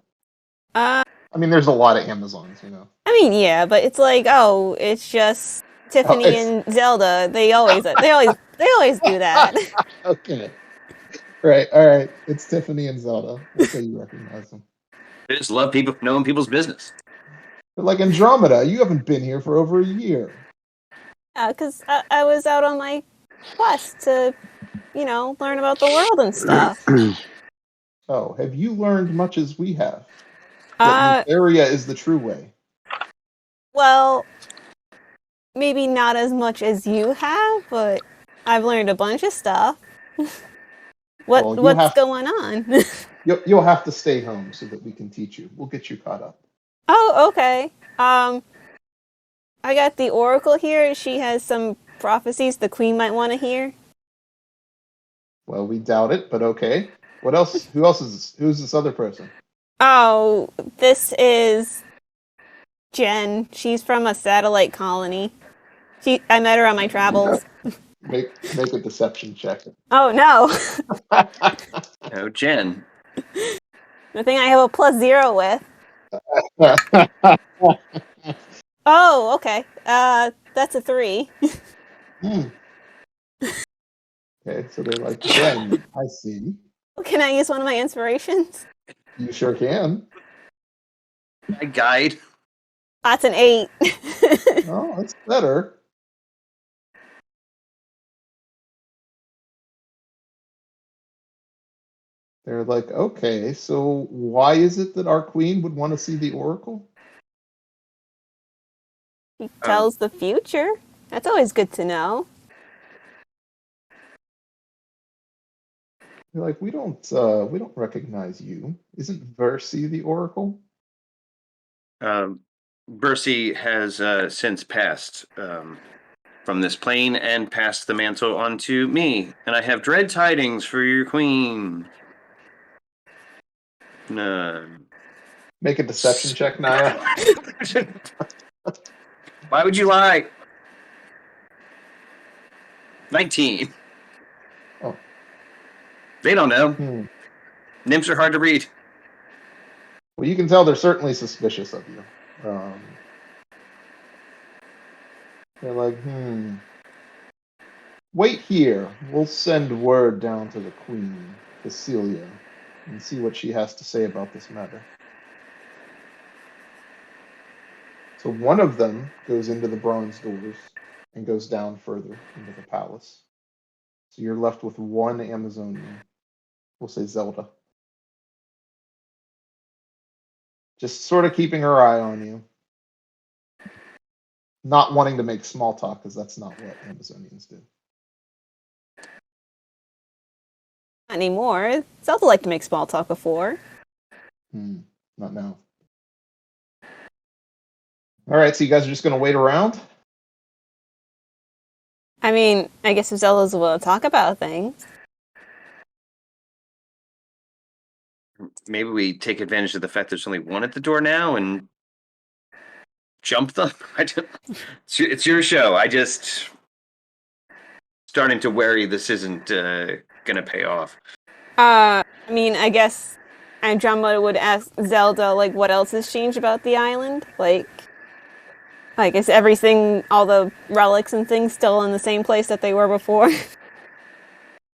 I
mean, there's a lot of Amazons, you know.
I mean, yeah, but it's like, oh, it's just Tiffany and Zelda. They always do that.
Okay. Right, all right. It's Tiffany and Zelda. That's how you recognize them.
I just love knowing people's business.
But like Andromeda, you haven't been here for over a year.
Yeah, because I was out on my quest to, learn about the world and stuff.
Oh, have you learned much as we have? That area is the true way.
Well, maybe not as much as you have, but I've learned a bunch of stuff. What's going on?
You'll have to stay home so that we can teach you. We'll get you caught up.
Oh, okay. I got the Oracle here. She has some prophecies the Queen might want to hear.
Well, we doubt it, but okay. What else? Who else is this? Who's this other person?
Oh, this is Jen. She's from a satellite colony. I met her on my travels.
Make a deception check.
Oh, no.
Oh, Jen.
The thing I have a +0 with. Oh, okay. That's a 3.
Okay, so they're like, Jen, I see.
Can I use one of my inspirations?
You sure can.
My guide.
That's an 8.
Oh, that's better. They're like, okay, so why is it that our queen would want to see the Oracle?
He tells the future. That's always good to know.
They're like, we don't recognize you. Isn't Versi the Oracle?
Versi has since passed from this plane and passed the mantle on to me, and I have dread tidings for your queen.
Make a deception check, Naya.
Why would you lie? 19.
Oh.
They don't know. Nymphs are hard to read.
Well, you can tell they're certainly suspicious of you. They're like, wait here. We'll send word down to the queen, Thylea, and see what she has to say about this matter. So one of them goes into the bronze doors and goes down further into the palace. So you're left with one Amazonian. We'll say Zelda. Just sort of keeping her eye on you. Not wanting to make small talk, because that's not what Amazonians do.
Not anymore. Zelda liked to make small talk before.
Not now. All right, so you guys are just going to wait around?
I mean, I guess if Zelda's willing to talk about things.
Maybe we take advantage of the fact there's only one at the door now and jump them. It's your show. I just starting to worry this isn't going to pay off.
I mean, I guess Andromeda would ask Zelda, like, what else has changed about the island? Like, is everything, all the relics and things still in the same place that they were before?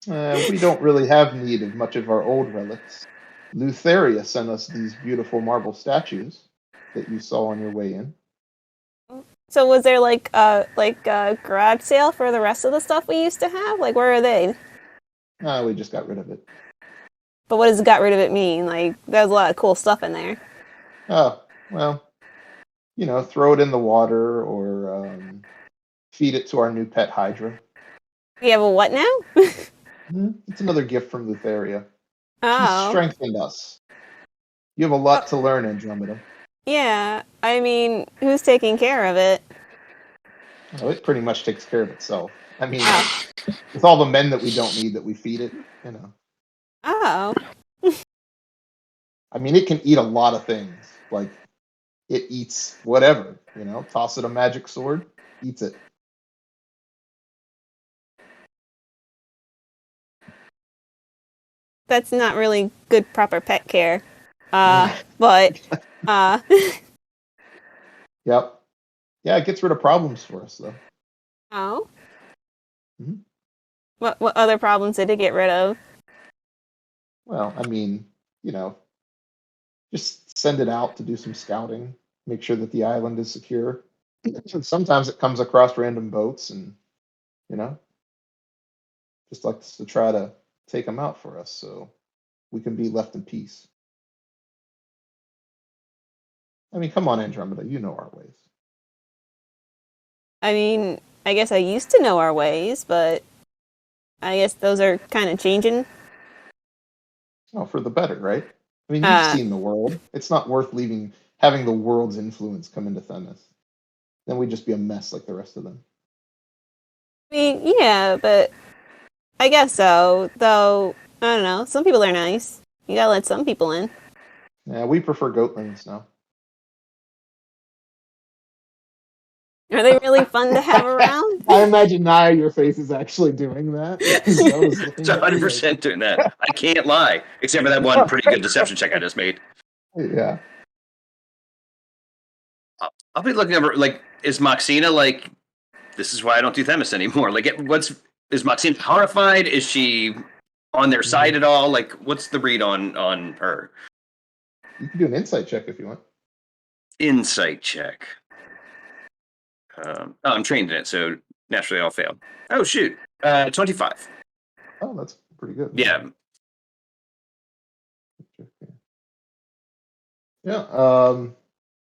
We don't really have need of much of our old relics. Lutheria sent us these beautiful marble statues that you saw on your way in.
So was there like a garage sale for the rest of the stuff we used to have? Like, where are they?
We just got rid of it.
But what does got rid of it mean? Like, there's a lot of cool stuff in there.
Oh, well, throw it in the water or feed it to our new pet Hydra.
We have a what now?
It's another gift from Lutheria.
Oh.
She's strengthened us. You have a lot to learn, Andromeda.
Yeah, I mean, who's taking care of it?
Oh, it pretty much takes care of itself. I mean, with all the men that we don't need that we feed it,
Oh.
I mean, it can eat a lot of things. Like, it eats whatever, toss it a magic sword, eats it.
That's not really good, proper pet care. But,
Yep. Yeah, it gets rid of problems for us, though.
Oh?
Mm-hmm.
What other problems did it get rid of?
Well, I mean, just send it out to do some scouting, make sure that the island is secure. Sometimes it comes across random boats and, just likes to try to take them out for us so we can be left in peace. I mean, come on, Andromeda, you know our ways.
I mean, I guess I used to know our ways, but I guess those are kind of changing.
Oh, for the better, right? I mean, you've seen the world. It's not worth having the world's influence come into Themis. Then we'd just be a mess like the rest of them.
I mean, yeah, but I guess so. Though, I don't know. Some people are nice. You gotta let some people in.
Yeah, we prefer goatlings now.
Are they really fun to have around?
I imagine Naya, your face is actually doing that.
It's 100% doing that. I can't lie, except for that one pretty good deception check I just made.
Yeah.
I'll be looking over, like, is Moxina, like, this is why I don't do Themis anymore? Like, is Moxina horrified? Is she on their side at all? Like, what's the read on her?
You can do an insight check if you want.
Insight check. I'm trained in it, so naturally I'll fail. Oh, shoot. 25.
Oh, that's pretty good.
Yeah.
Yeah.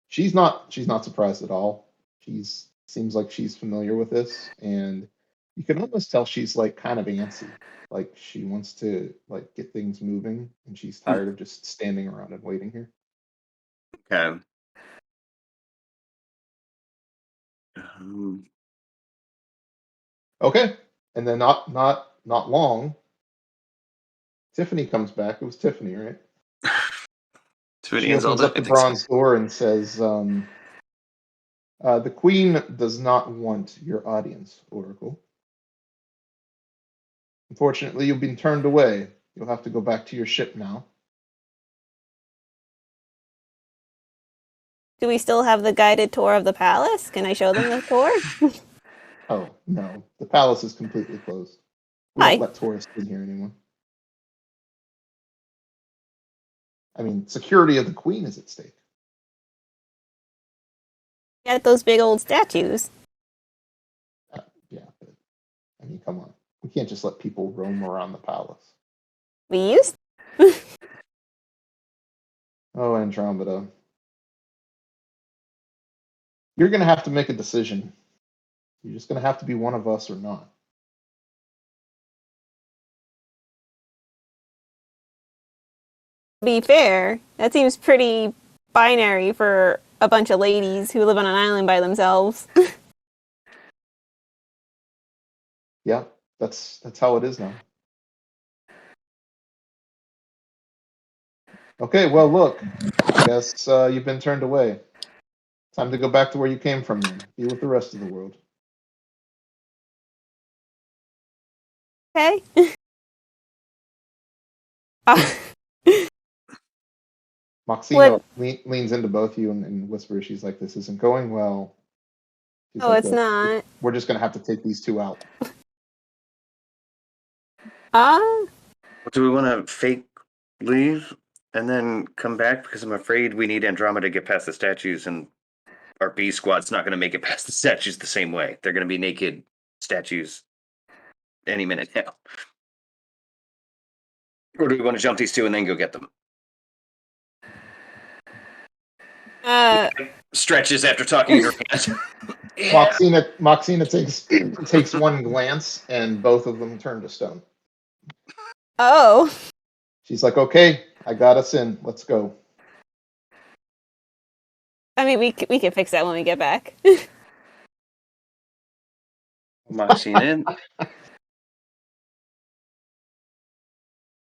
She's not surprised at all. Seems like she's familiar with this, and you can almost tell she's like kind of antsy. Like she wants to like get things moving, and she's tired of just standing around and waiting here.
Okay.
Okay, and then not long, Tiffany comes back. It was Tiffany, right? She opens up the bronze door and says, "The queen does not want your audience, Oracle. Unfortunately, you've been turned away. You'll have to go back to your ship now."
Do we still have the guided tour of the palace? Can I show them the tour?
Oh, no. The palace is completely closed. We don't let tourists in here anymore. I mean, security of the queen is at stake.
At those big old statues.
Yeah, but, I mean, come on. We can't just let people roam around the palace.
We used
Oh, Andromeda. You're going to have to make a decision. You're just going to have to be one of us or not.
To be fair, that seems pretty binary for a bunch of ladies who live on an island by themselves.
Yeah, that's how it is now. Okay, well, look. I guess you've been turned away. Time to go back to where you came from then. Be with the rest of the world.
Okay.
Moxina leans into both you and whispers, she's like, this isn't going well. She's
Oh,
like,
it's
"Look,
not.
We're just going to have to take these two out.
Do we want to fake leave and then come back? Because I'm afraid we need Andromeda to get past the statues, and our B squad's not going to make it past the statues the same way. They're going to be naked statues any minute now. Or do we want to jump these two and then go get them? Stretches after talking to her hand.
Yeah. Moxina takes one glance, and both of them turn to stone.
Oh.
She's like, okay, I got us in. Let's go.
I mean, we can fix that when we get back.
Moxina.
All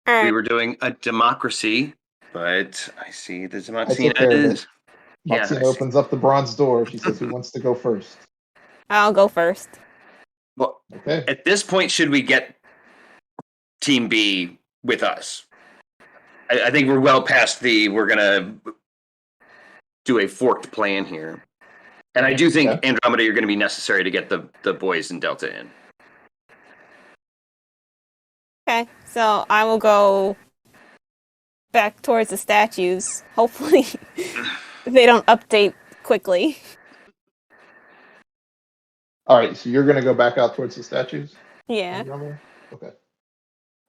right.
We were doing a democracy, but I see the
I took care of
Moxina
it.
is.
Moxina opens up the bronze door. She says, who wants to go first?
I'll go first.
Well,
Okay.
at this point, should we get Team B with us? I think we're well past we're going to do a forked plan here. And I do think, Andromeda, you're going to be necessary to get the boys in Delta in.
Okay, so I will go back towards the statues. Hopefully they don't update quickly.
All right, so you're going to go back out towards the statues?
Yeah.
Okay.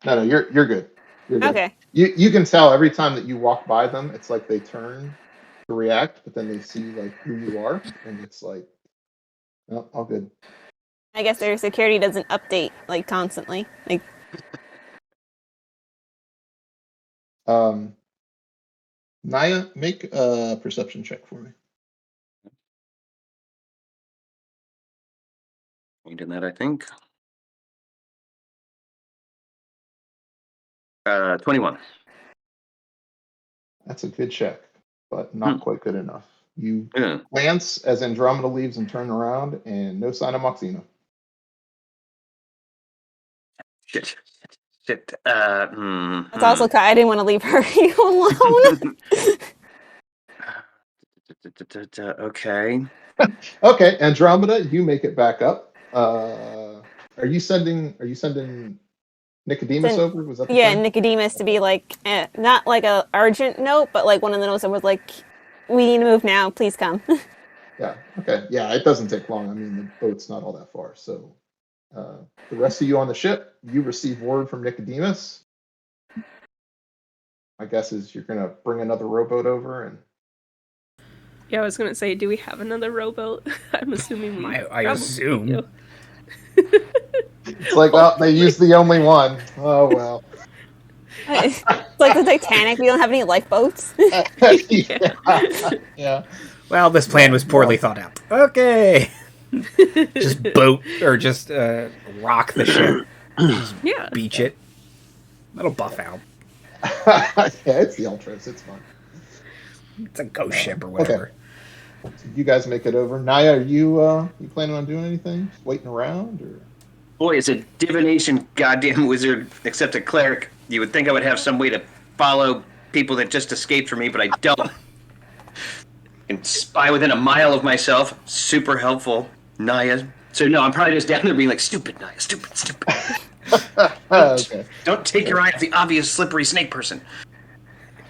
No, you're good. You're good.
Okay.
You can tell every time that you walk by them, it's like they turn to react, but then they see like who you are, and it's like, no, all good.
I guess their security doesn't update like constantly. Like.
Naya, make a perception check for me.
We did that, I think. 21.
That's a good check, but not quite good enough. You
Yeah.
glance as Andromeda leaves and turn around, and no sign of Moxina.
Shit.
It's also I didn't want to leave her alone.
Okay.
Okay, Andromeda, you make it back up. Are you sending Nicodemus over? Was that the plan?
Nicodemus to be like not like a urgent note, but like one of the notes that was like, "We need to move now. Please come."
Yeah. Okay. Yeah, it doesn't take long. I mean, the boat's not all that far. So, the rest of you on the ship, you receive word from Nicodemus. My guess is you're gonna bring another rowboat over and.
Yeah, I was gonna say, do we have another rowboat? I'm assuming we.
I assume.
Do.
It's like, well, they used the only one. Oh well.
It's like the Titanic. We don't have any lifeboats.
Yeah.
Well, this plan was poorly thought out. Okay. Just boat or just rock the ship. Just beach it. That'll buff out.
Yeah, it's the Ultras. It's fun.
It's a ghost ship or whatever.
Okay. So you guys make it over. Naya, are you planning on doing anything? Just waiting around, or?
Boy, it's a divination goddamn wizard, except a cleric. You would think I would have some way to follow people that just escaped from me, but I don't. And spy within a mile of myself. Super helpful. Naya. So no, I'm probably just down there being like, stupid Naya, stupid.
Okay.
Don't take your eye off the obvious slippery snake person.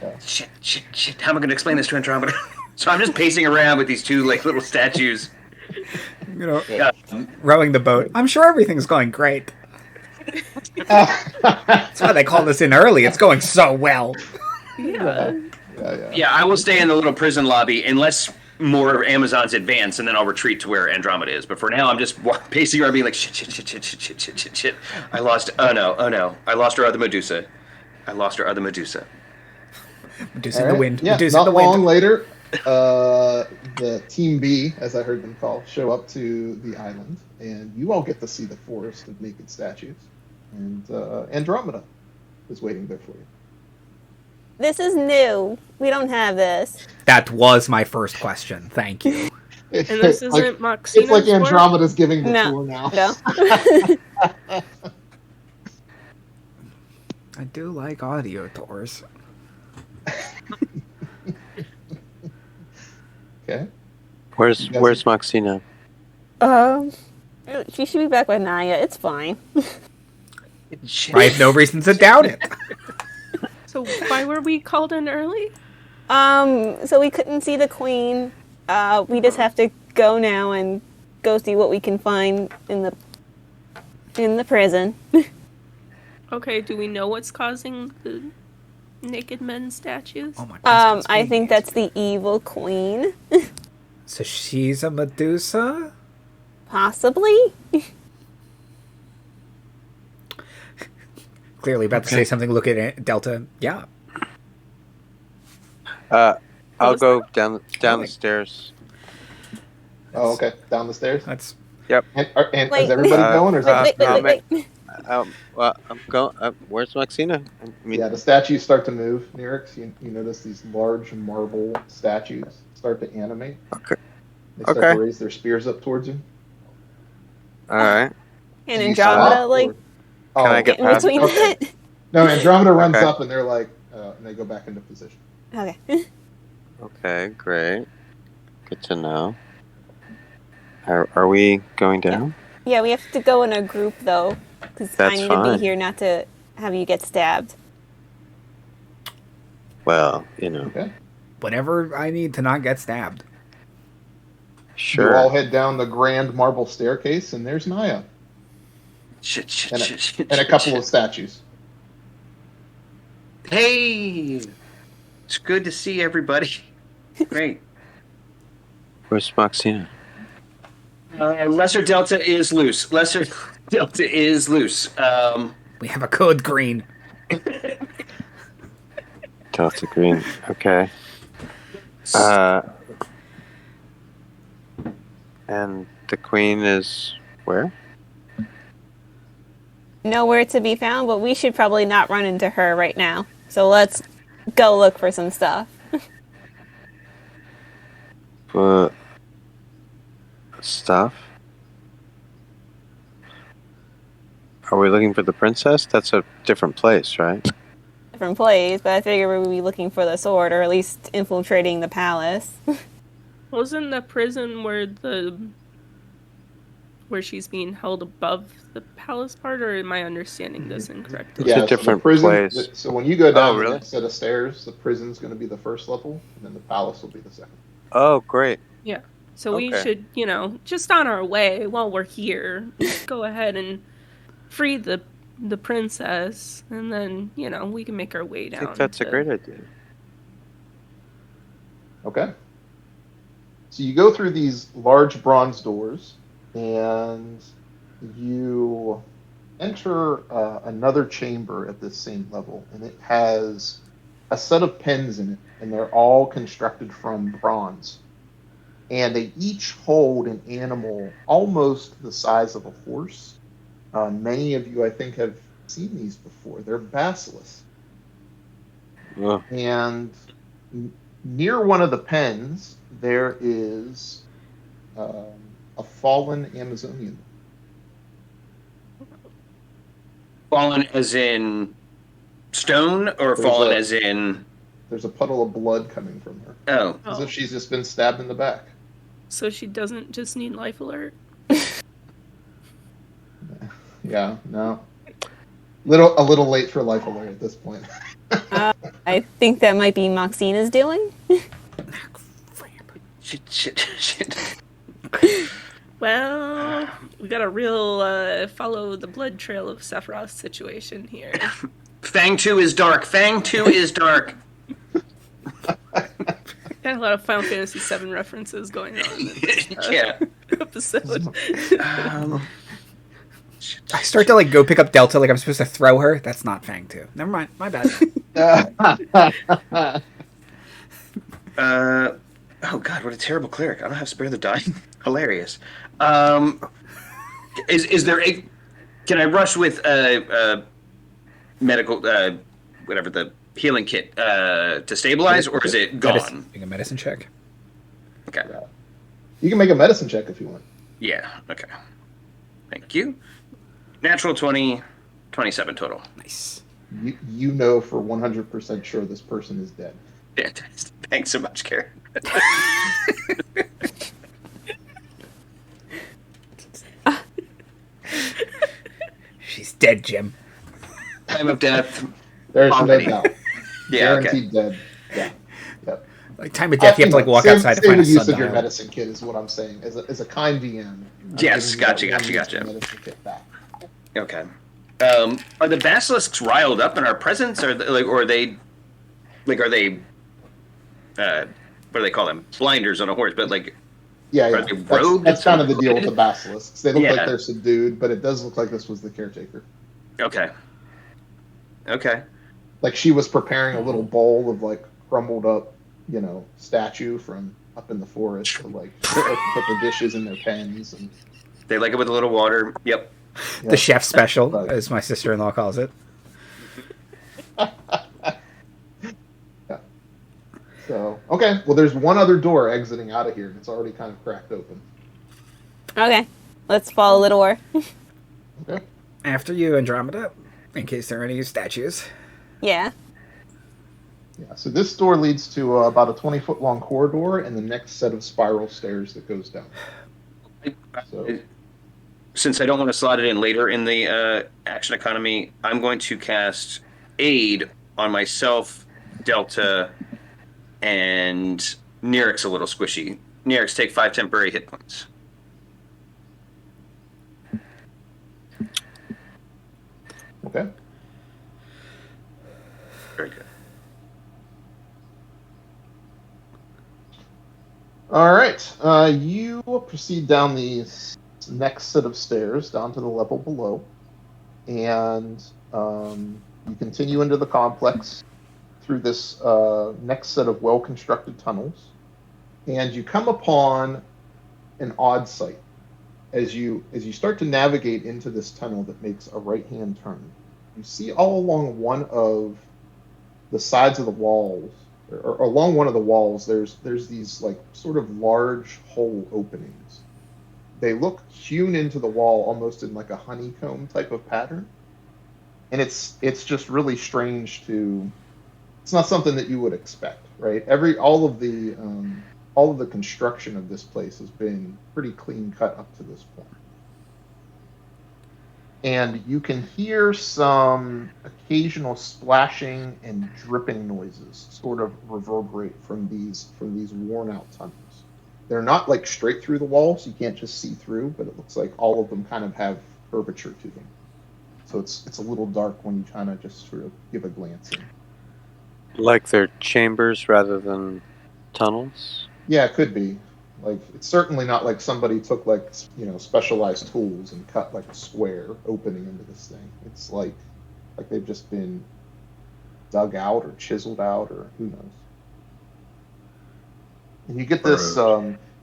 Okay.
Shit. How am I going to explain this to Andromeda? So I'm just pacing around with these two like little statues.
You know, rowing the boat. I'm sure everything's going great. That's why they called us in early. It's going so well.
Yeah, I will stay in the little prison lobby unless more Amazons advance, and then I'll retreat to where Andromeda is. But for now, I'm just pacing around being like, shit. I lost, oh no. I lost our other Medusa.
Medusa in
Right.
the wind.
Yeah,
Medusa in
not
the wind.
long later, the Team B, as I heard them called, show up to the island, and you all get to see the forest of naked statues. And Andromeda is waiting there for you.
This is new. We don't have this.
That was my first question. Thank you.
And this isn't Moxina's
It's like
work?
Andromeda's giving the
No.
tour now.
No.
I do like audio tours.
Okay.
Where's Moxina?
She should be back with Naya. It's fine.
I have no reason to doubt it.
So why were we called in early?
So we couldn't see the queen. We just have to go now and go see what we can find in the prison.
Okay, do we know what's causing the naked men statues?
Oh my God.
I think that's the evil queen.
So she's a Medusa?
Possibly.
Clearly about to say something. Look at it, Delta. Yeah.
I'll go down the stairs.
Oh, okay. Down the stairs.
That's
And
Wait.
is everybody going, or is that
Wait.
Well, I'm going. Where's Moxina? I mean,
Yeah, the statues start to move. Nyrix, you notice these large marble statues start to animate.
Okay.
They start to raise their spears up towards you.
All right.
And
Do you
Andromeda,
stop,
like,
or-
Can I get
in
past?
between
Okay.
that.
No, Andromeda runs
Okay.
up, and they're like, and they go back into position.
Okay.
Okay, great. Good to know. Are we going down?
Yeah, we have to go in a group, though. Because I
That's
need to
fine.
be here not to have you get stabbed.
Well,
Okay.
whatever I need to not get stabbed.
You all
sure.
head down the grand marble staircase, and there's Naya
Shit.
and a couple of statues.
Hey, it's good to see everybody. Great.
Where's Moxina?
Lesser Delta is loose.
We have a code green.
Delta Green. Okay. And the queen is where?
Nowhere to be found, but we should probably not run into her right now. So let's go look for some stuff.
Stuff. Are we looking for the princess? That's a different place, right?
Different place, but I figure we would be looking for the sword, or at least infiltrating the palace.
Wasn't the prison where she's being held above the palace part, or am I understanding this incorrectly?
It's a different place.
So when you go down
really?
the set of stairs, the prison's going to be the first level, and then the palace will be the second.
Oh, great.
Yeah. So we
Okay.
should, just on our way while we're here, go ahead and free the princess, and then, we can make our way
I
down.
think that's a great idea.
Okay. So you go through these large bronze doors, and you enter another chamber at this same level, and it has a set of pens in it, and they're all constructed from bronze. And they each hold an animal almost the size of a horse. Many of you, I think, have seen these before. They're basilisks.
Oh,
And near one of the pens, there is a fallen Amazonian.
Fallen as in stone, or fallen as in?
There's a puddle of blood coming from her,
Oh,
as if she's just been stabbed in the back.
So she doesn't just need life alert?
Yeah, no. A little late for life alert at this point.
I think that might be Moxina's doing.
shit.
Well, we got a real follow the blood trail of Sephiroth situation here.
Fang 2 is dark.
Got a lot of Final Fantasy VII references going on in this
Yeah.
episode.
I start to go pick up Delta like I'm supposed to throw her. That's not Fang 2. Never mind. My bad.
Oh god, what a terrible cleric. I don't have Spare the Dying. Hilarious. Is there a... Can I rush with medical... whatever, the healing kit to stabilize, or is it gone?
Make a medicine check.
Okay.
You can make a medicine check if you want.
Yeah, okay. Thank you. Natural 20, 27 total.
Nice.
You know for 100% sure this person is dead.
Fantastic. Thanks so much, Garrett.
She's dead, Jim.
Time of death.
There's
Already.
no doubt.
Yeah, okay.
Guaranteed dead. Yeah. Yep.
Like time of death, you have to like walk outside to find a
use of your
sundial.
medicine kit is what I'm saying. As a kind DM. I'm
Yes,
giving you
gotcha.
that medicine kit back.
Okay. Are the basilisks riled up in our presence, or are they what do they call them? Blinders on a horse, but like.
Yeah,
Are
yeah.
they robed?
That's kind of the deal with the basilisks. They look
Yeah.
like they're subdued, but it does look like this was the caretaker.
Okay.
Like she was preparing a little bowl of like crumbled up, statue from up in the forest to like put the dishes in their pans and
They like it with a little water. Yep.
The chef special,
Right.
as my sister-in-law calls it.
Yeah. So okay, well, there's one other door exiting out of here, and it's already kind of cracked open.
Okay, let's follow the door.
Okay.
After you, Andromeda, in case there are any statues.
Yeah.
Yeah. So this door leads to about a 20-foot long corridor, and the next set of spiral stairs that goes down. So
Since I don't want to slot it in later in the action economy, I'm going to cast Aid on myself, Delta, and Nyrix a little squishy. Nyrix, take 5 temporary hit points.
okay.
Very good.
All right. You proceed down the next set of stairs down to the level below, and you continue into the complex through this next set of well-constructed tunnels, and you come upon an odd sight. As you start to navigate into this tunnel that makes a right-hand turn, you see all along one of the sides of the walls, or along one of the walls, there's these like sort of large hole openings. They look hewn into the wall almost in like a honeycomb type of pattern, and it's just really strange to. It's not something that you would expect, right? All of the construction of this place has been pretty clean cut up to this point. And you can hear some occasional splashing and dripping noises sort of reverberate from these worn out tunnels. They're not like straight through the walls, you can't just see through, but it looks like all of them kind of have curvature to them. So it's a little dark when you kind of just sort of give a glance in.
Like they're chambers rather than tunnels?
Yeah, it could be. Like, it's certainly not like somebody took like specialized tools and cut like a square opening into this thing. It's like they've just been dug out or chiseled out, or who knows. And you get this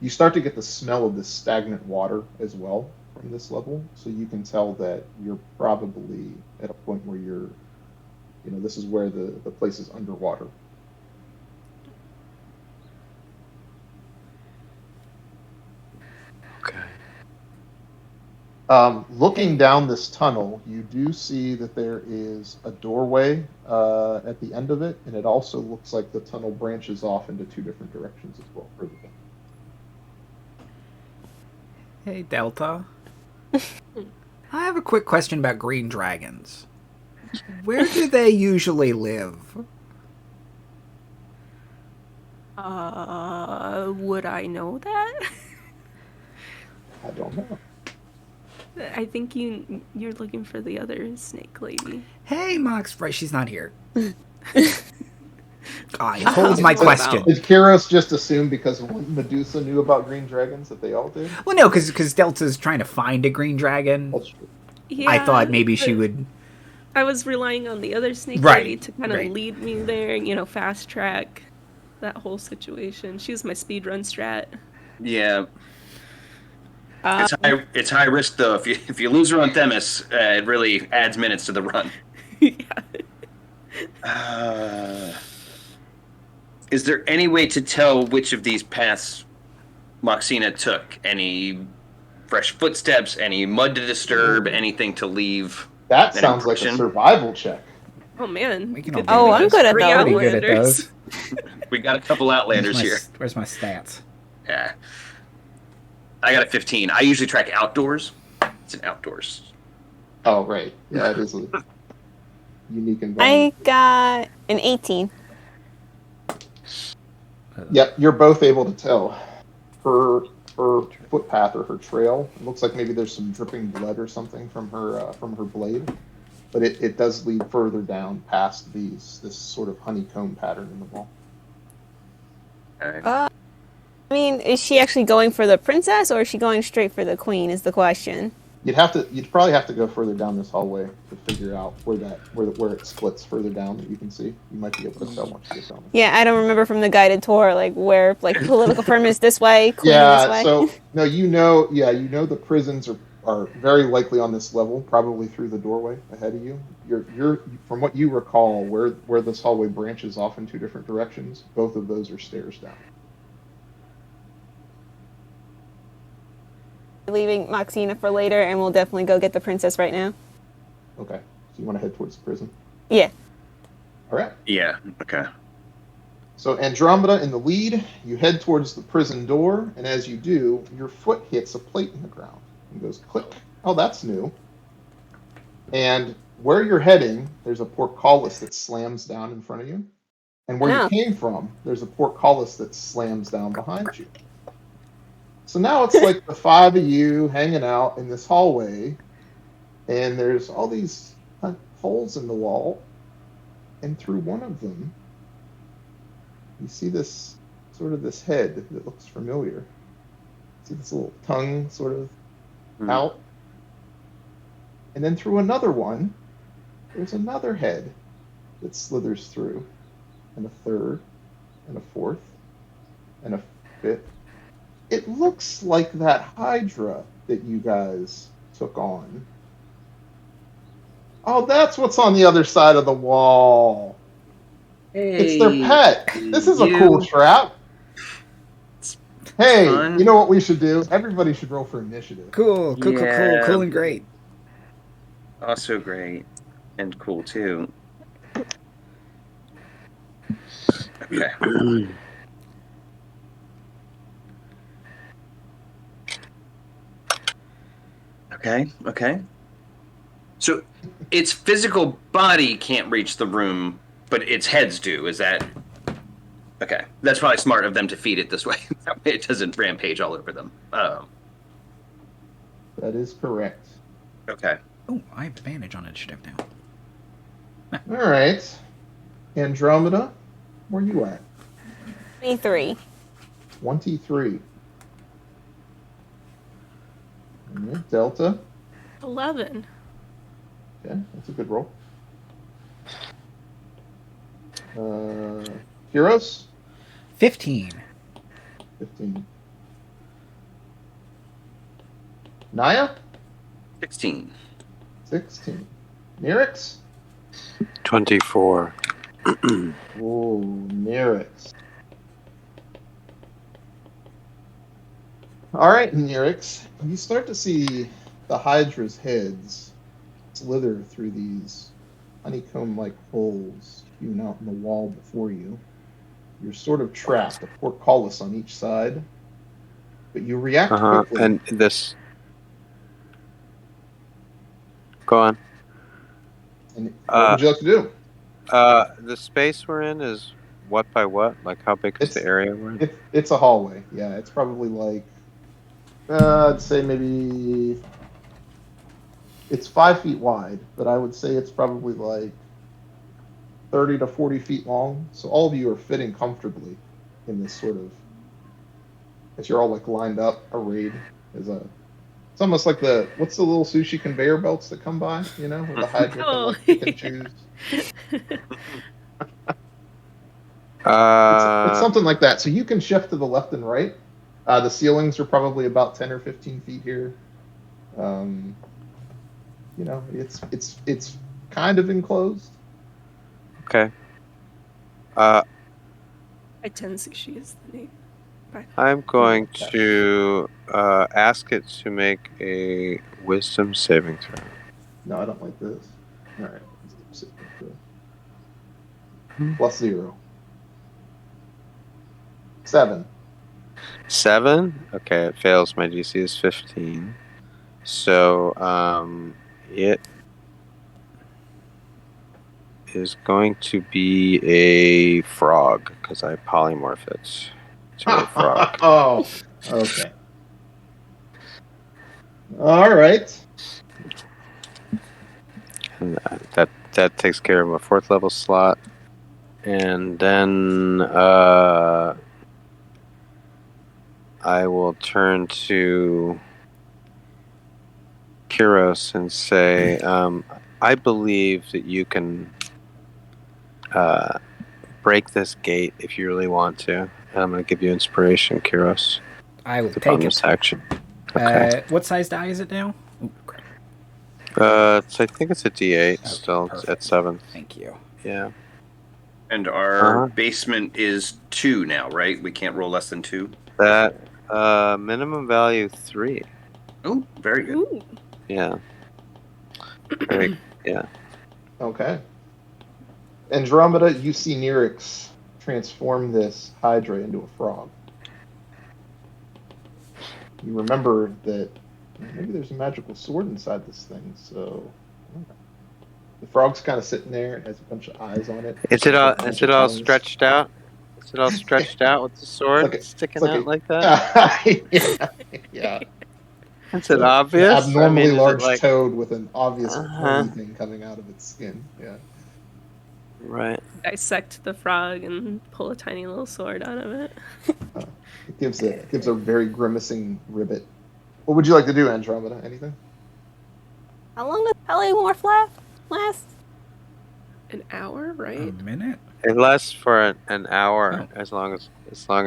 you start to get the smell of this stagnant water as well from this level, so you can tell that you're probably at a point where you're this is where the place is underwater.
Okay.
Looking down this tunnel, you do see that there is a doorway at the end of it, and it also looks like the tunnel branches off into 2 different directions as well. Further down.
Hey, Delta. I have a quick question about green dragons. Where do they usually live?
Would I know that?
I don't know.
I think you're looking for the other snake lady.
Hey, Mox. Right, she's not here. I hold my question.
Did Kyros just assume because Medusa knew about green dragons that they all did?
Well, no, because Delta's trying to find a green dragon.
That's true.
Yeah,
I thought maybe she would.
I was relying on the other snake
Right,
lady to kind of
right.
lead me there, fast track that whole situation. She was my speedrun strat.
Yeah. It's high risk though. If you lose her on Themis, it really adds minutes to the run.
Yeah.
Is there any way to tell which of these paths Moxina took? Any fresh footsteps? Any mud to disturb? Anything to leave?
That
An
sounds like a
impression?
survival check.
Oh man.
We can all
Good
do
thing
Oh,
we
I'm
just
good at
three
those.
Pretty good at
Outlanders.
those.
We got a couple outlanders here.
Where's my stats?
Yeah. I got a 15. I usually track outdoors. It's an outdoors.
Oh, right. Yeah, it is a unique
I
environment.
got an 18.
Yep, you're both able to tell. Her footpath or her trail. It looks like maybe there's some dripping blood or something from her blade, but it does lead further down past this sort of honeycomb pattern in the wall.
Okay.
I mean, is she actually going for the princess, or is she going straight for the queen? Is the question.
You'd probably have to go further down this hallway to figure out where it splits further down that you can see. You might be able to tell once you get down.
Yeah, I don't remember from the guided tour where political firm is this way, queen this way.
So no, you know the prisons are very likely on this level, probably through the doorway ahead of you. You're from what you recall, where this hallway branches off in two different directions. Both of those are stairs down.
Leaving Moxina for later, and we'll definitely go get the princess right now.
Okay, so you want to head towards the prison?
Yeah.
All right.
Yeah, okay.
So Andromeda in the lead, you head towards the prison door, and as you do, your foot hits a plate in the ground. It goes click. Oh, that's new. And where you're heading, there's a portcullis that slams down in front of you. And where you came from, there's a portcullis that slams down behind you. So now it's like the five of you hanging out in this hallway, and there's all these holes in the wall, and through one of them, you see this head that looks familiar. See this little tongue sort of out, and then through another one, there's another head that slithers through, and a third, and a fourth, and a fifth. It looks like that Hydra that you guys took on. Oh, that's what's on the other side of the wall.
Hey,
it's their pet. This is a cool trap. Hey,
fun.
You know what we should do? Everybody should roll for initiative.
Cool and great.
Also great. And cool, too. Okay. Okay. So its physical body can't reach the room, but its heads do. Is that... Okay. That's probably smart of them to feed it this way. That way it doesn't rampage all over them.
That is correct.
Okay.
Oh, I have advantage on initiative now.
All right. Andromeda, where you at?
23.
23. Delta.
11.
Okay, that's a good roll. Kyros?
15.
15. Naya?
16.
16. Nyrix?
24.
Oh, Nyrix. All right, Nyrix. You start to see the Hydra's heads slither through these honeycomb-like holes hewn out in the wall before you. You're sort of trapped, a portcullis on each side, but you react quickly.
And this... Go on.
And what would you like to do?
The space we're in is what by what? Like, how big is the area we're in?
It's a hallway. Yeah, it's probably like, I'd say maybe it's 5 feet wide, but I would say it's probably like 30 to 40 feet long. So all of you are fitting comfortably in this sort of, as you're all like lined up, arrayed as a. It's almost like what's the little sushi conveyor belts that come by, where the Hydra can like pick and choose. It's something like that. So you can shift to the left and right. The ceilings are probably about 10 or 15 feet here. It's kind of enclosed.
Okay.
I tend sushi is the name. Bye.
I'm going to ask it to make a wisdom saving throw.
No, I don't like this. All right. +0. 7.
7? Okay, it fails. My DC is 15. So, it is going to be a frog, because I polymorph it to a frog.
Oh, okay. All right.
And that takes care of a 4th level slot. And then I will turn to Kyros and say, I believe that you can break this gate if you really want to. And I'm going to give you inspiration, Kyros.
I will
To
take
bonus
it.
action. Okay.
What size die is it now? Ooh, crap.
I think it's a D8
Oh,
still. It's
perfect.
at 7.
Thank you.
Yeah.
And our
Uh-huh.
basement is 2 now, right? We can't roll less than 2.
That minimum value 3.
Oh, very good.
Ooh.
Yeah. Very, yeah.
Okay. Andromeda, you see Nyrix transform this Hydra into a frog. You remember that maybe there's a magical sword inside this thing, so the frog's kind of sitting there. It has a bunch of eyes on it.
Is it all
tongues.
stretched out? Is it all stretched out with the sword sticking out like that?
Yeah.
Is it obvious?
An abnormally
I mean,
large toad with an obvious
Uh-huh.
pointy thing coming out of its skin. Yeah.
Right.
Dissect the frog and pull a tiny little sword out of it.
It gives a very grimacing ribbit. What would you like to do, Andromeda? Anything?
How long does polymorph last?
An hour,
A
right?
minute?
It lasts for an hour
Oh.
as long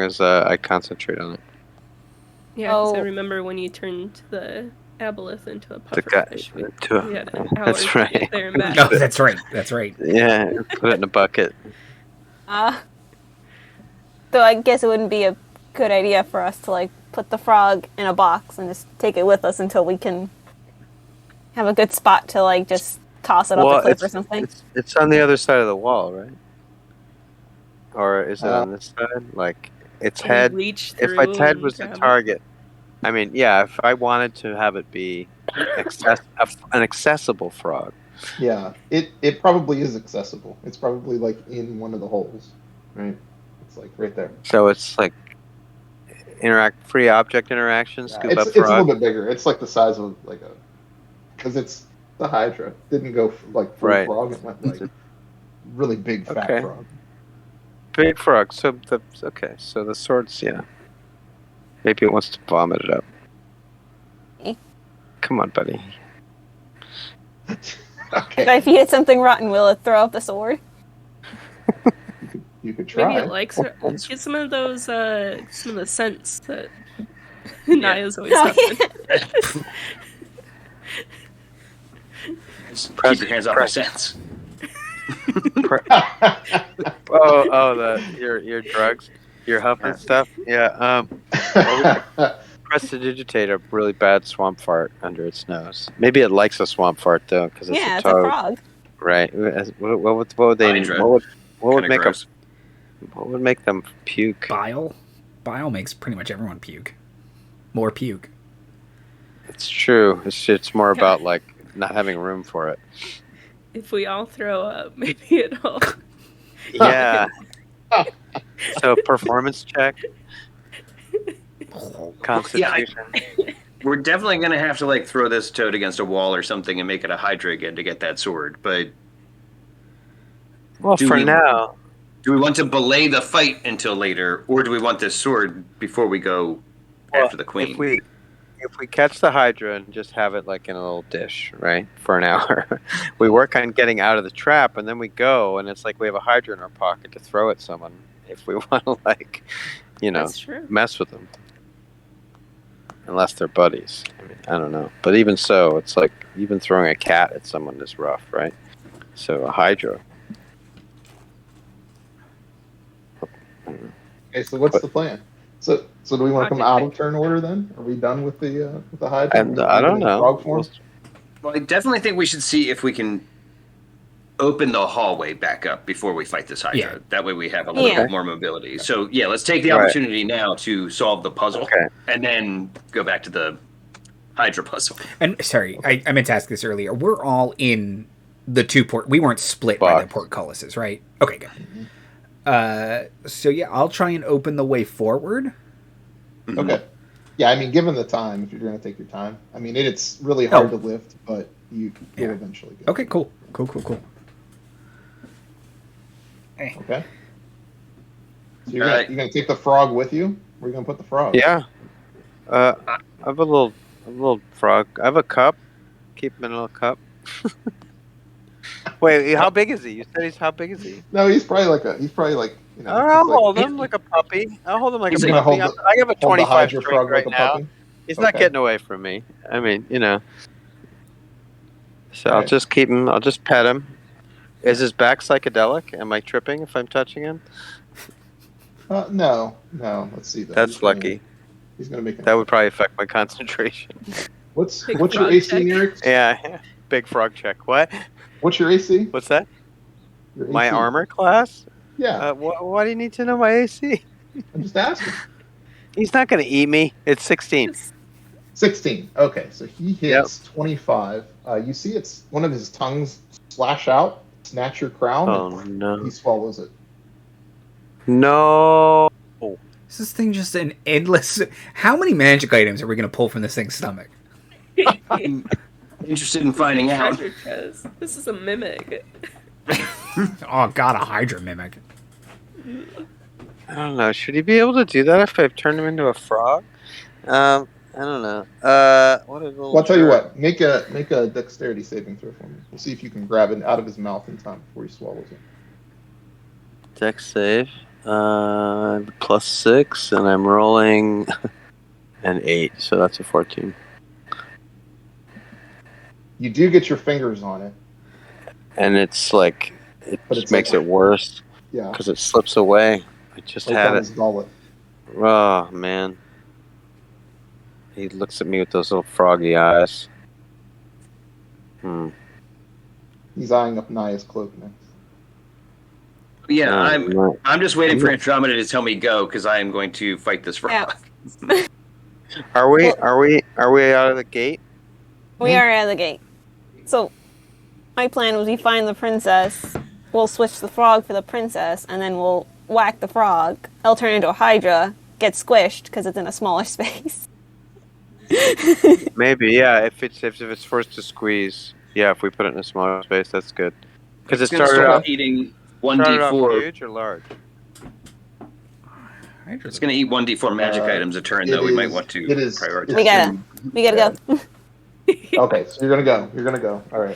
as I concentrate on it.
Yeah, because I
Oh.
remember when you turned the aboleth into a
The guy-
pufferfish.
to-
We had an hour
that's
to
right.
get there and back.
No, that's right. That's right.
Yeah, put it in a bucket.
So I guess it wouldn't be a good idea for us to like put the frog in a box and just take it with us until we can have a good spot to like just toss it off the cliff or something.
It's on the other side of the wall, right? Or is it on this side? Like its
Can we
head.
reach
If
through
its head
and
was the
grab it?
target, I mean, yeah. If I wanted to have it be an accessible frog,
Yeah. It probably is accessible. It's probably like in one of the holes, right? It's like right there.
so it's like free object interaction,
Yeah,
scoop
it's
up
it's a little
frog.
bit bigger. It's like the size of like a, because it's the Hydra. It didn't go like full
Right.
frog. It went like really big fat
Okay.
frog.
Big frog. So So the sword's maybe it wants to vomit it up.
Eh.
Come on, buddy.
If
Okay.
I feed it something rotten, will it throw up the sword?
You could try.
Maybe it likes her. Get some of those, some of the scents that Naya's always
Oh,
having.
Just keep your hands off my sense.
Your drugs, your huff and stuff. Yeah. Prestidigitate a really bad swamp fart under its nose. Maybe it likes a swamp fart though, because it's
Yeah,
a
it's a
toad.
frog.
Right. What would they?
Hydra.
What would
Kinda
make
gross.
What would make them puke?
Bile? Bile makes pretty much everyone puke. More puke.
It's true. It's more about like not having room for it.
If we all throw up, maybe it'll.
Yeah. So performance check. Constitution.
We're definitely going to have to like throw this toad against a wall or something and make it a Hydra again to get that sword. But
Well,
Do
for
we-
now,
do we want to belay the fight until later, or do we want this sword before we go after the queen?
if we catch the Hydra and just have it like in a little dish, right, for an hour, we work on getting out of the trap, and then we go, and it's like we have a Hydra in our pocket to throw at someone if we want to, like,
That's true.
mess with them. Unless they're buddies. I mean, I don't know. But even so, it's like even throwing a cat at someone is rough, right? So a Hydra.
Okay, so what's the plan? So do we want to come
Project
out of turn order then? Are we done with the Hydra?
And I don't know.
Frog form?
Well, I definitely think we should see if we can open the hallway back up before we fight this Hydra.
Yeah.
That way we have a little bit more mobility. So yeah, let's take the
Right.
opportunity now to solve the puzzle,
Okay.
and then go back to the Hydra puzzle.
And sorry, I meant to ask this earlier. We're all in the two port. We weren't split by the
Box.
portcullises, right? Okay, good. So yeah, I'll try and open the way forward.
Okay. Yeah, I mean, given the time, if you're going to take your time, I mean, it's really hard to lift, but you'll eventually get.
Okay, cool.
Okay. So you're gonna take the frog with you? Where are you gonna put the frog?
Yeah. I have a little frog. I have a cup. Keep him in a little cup. Wait, how big is he? You said how big is he?
No, he's probably like
I'll hold him like a puppy. I'll hold him like a
He's gonna
puppy.
hold
I have a
hold the
25
Hydra
strength
frog
right
like a
now.
puppy?
He's not
Okay.
getting away from me. I mean, So
All
I'll
right.
just keep him. I'll just pet him. Is his back psychedelic? Am I tripping if I'm touching him?
No. Let's see. Though.
That's lucky.
He's gonna make
That would probably affect my concentration.
What's
Big
your
frog
AC,
check.
Nyrix?
Yeah. Big frog check. What?
What's your AC?
What's that?
Your
My
AC.
armor class?
Yeah,
Why do you need to know my AC?
I'm just asking.
He's not going to eat me. It's 16.
16. Okay, so he hits 25. You see, it's one of his tongues slash out, snatch your crown.
Oh,
and
no.
He swallows it.
No.
Is this thing just an endless... How many magic items are we going to pull from this thing's stomach?
Interested in finding out.
Treasure chest. This is a mimic.
Oh god, a Hydra Mimic.
I don't know. Should he be able to do that if I've turned him into a frog? I don't know. What a little
Well, I'll tell you
jerk.
what. Make a dexterity saving throw for me. We'll see if you can grab it out of his mouth in time before he swallows it.
Dex save. +6, and I'm rolling an 8, so that's a 14.
You do get your fingers on it.
And it's like, it
But
just
it's
makes
like-
it worse
Yeah.
because it slips away. I just
Right
had
down
it.
his gullet.
Oh, man. He looks at me with those little froggy eyes.
He's eyeing up Naya's cloak next.
Yeah,
No.
I'm just waiting for Andromeda to tell me go because I am going to fight this frog.
Are we out of the gate?
We are at the gate. So, my plan was we find the princess, we'll switch the frog for the princess, and then we'll whack the frog. He'll turn into a Hydra, get squished because it's in a smaller space.
Maybe, yeah. If it's forced to squeeze, yeah. If we put it in a smaller space, that's good. Because it
It's going to
started
start
off
eating
started off
1d4.
huge or large.
It's going to eat 1d4 magic items a turn, though. We might want to prioritize.
We gotta go.
Okay, so you're gonna go. You're gonna go. All right.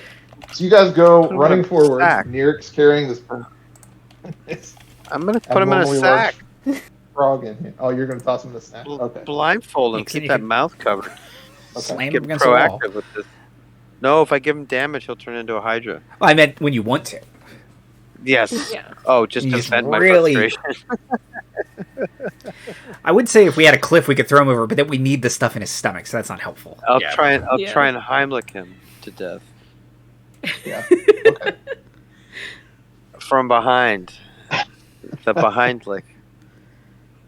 So you guys go
Put him
running
in a
forward.
sack.
Nyrix carrying this
I'm gonna put him in a
abnormally
sack.
large frog in here. Oh, you're gonna toss him in a sack. Okay.
Blindfold him.
You
Keep
can-
that mouth covered.
Okay.
Slam
Get
him against the wall.
proactive with this. No, if I give him damage, he'll turn into a Hydra.
Well, I meant when you want to.
Yes.
Yeah.
Oh, just
You
to
just
vent my
really-
frustration.
I would say if we had a cliff, we could throw him over, but then we need the stuff in his stomach, so that's not helpful.
I'll
Yeah.
try and
Yeah.
Heimlich him to death
Yeah. Okay.
from behind. The behind lick.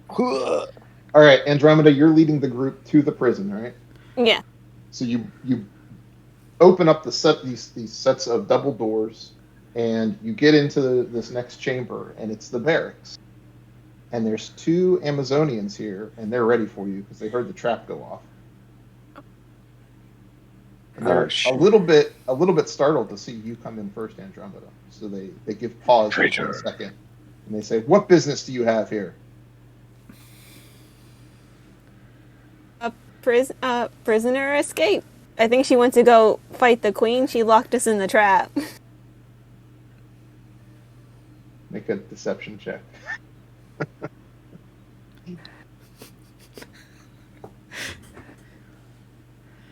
All right, Andromeda, you're leading the group to the prison, right?
Yeah.
So you open up these sets of double doors, and you get into this next chamber, and it's the barracks. And there's 2 Amazonians here, and they're ready for you because they heard the trap go off. And they're
shit.
a little bit startled to see you come in first, Andromeda. So they give pause for
Traitor.
a second, and they say, "What business do you have here?"
Prisoner escaped. I think she went to go fight the queen. She locked us in the trap.
Make a deception check.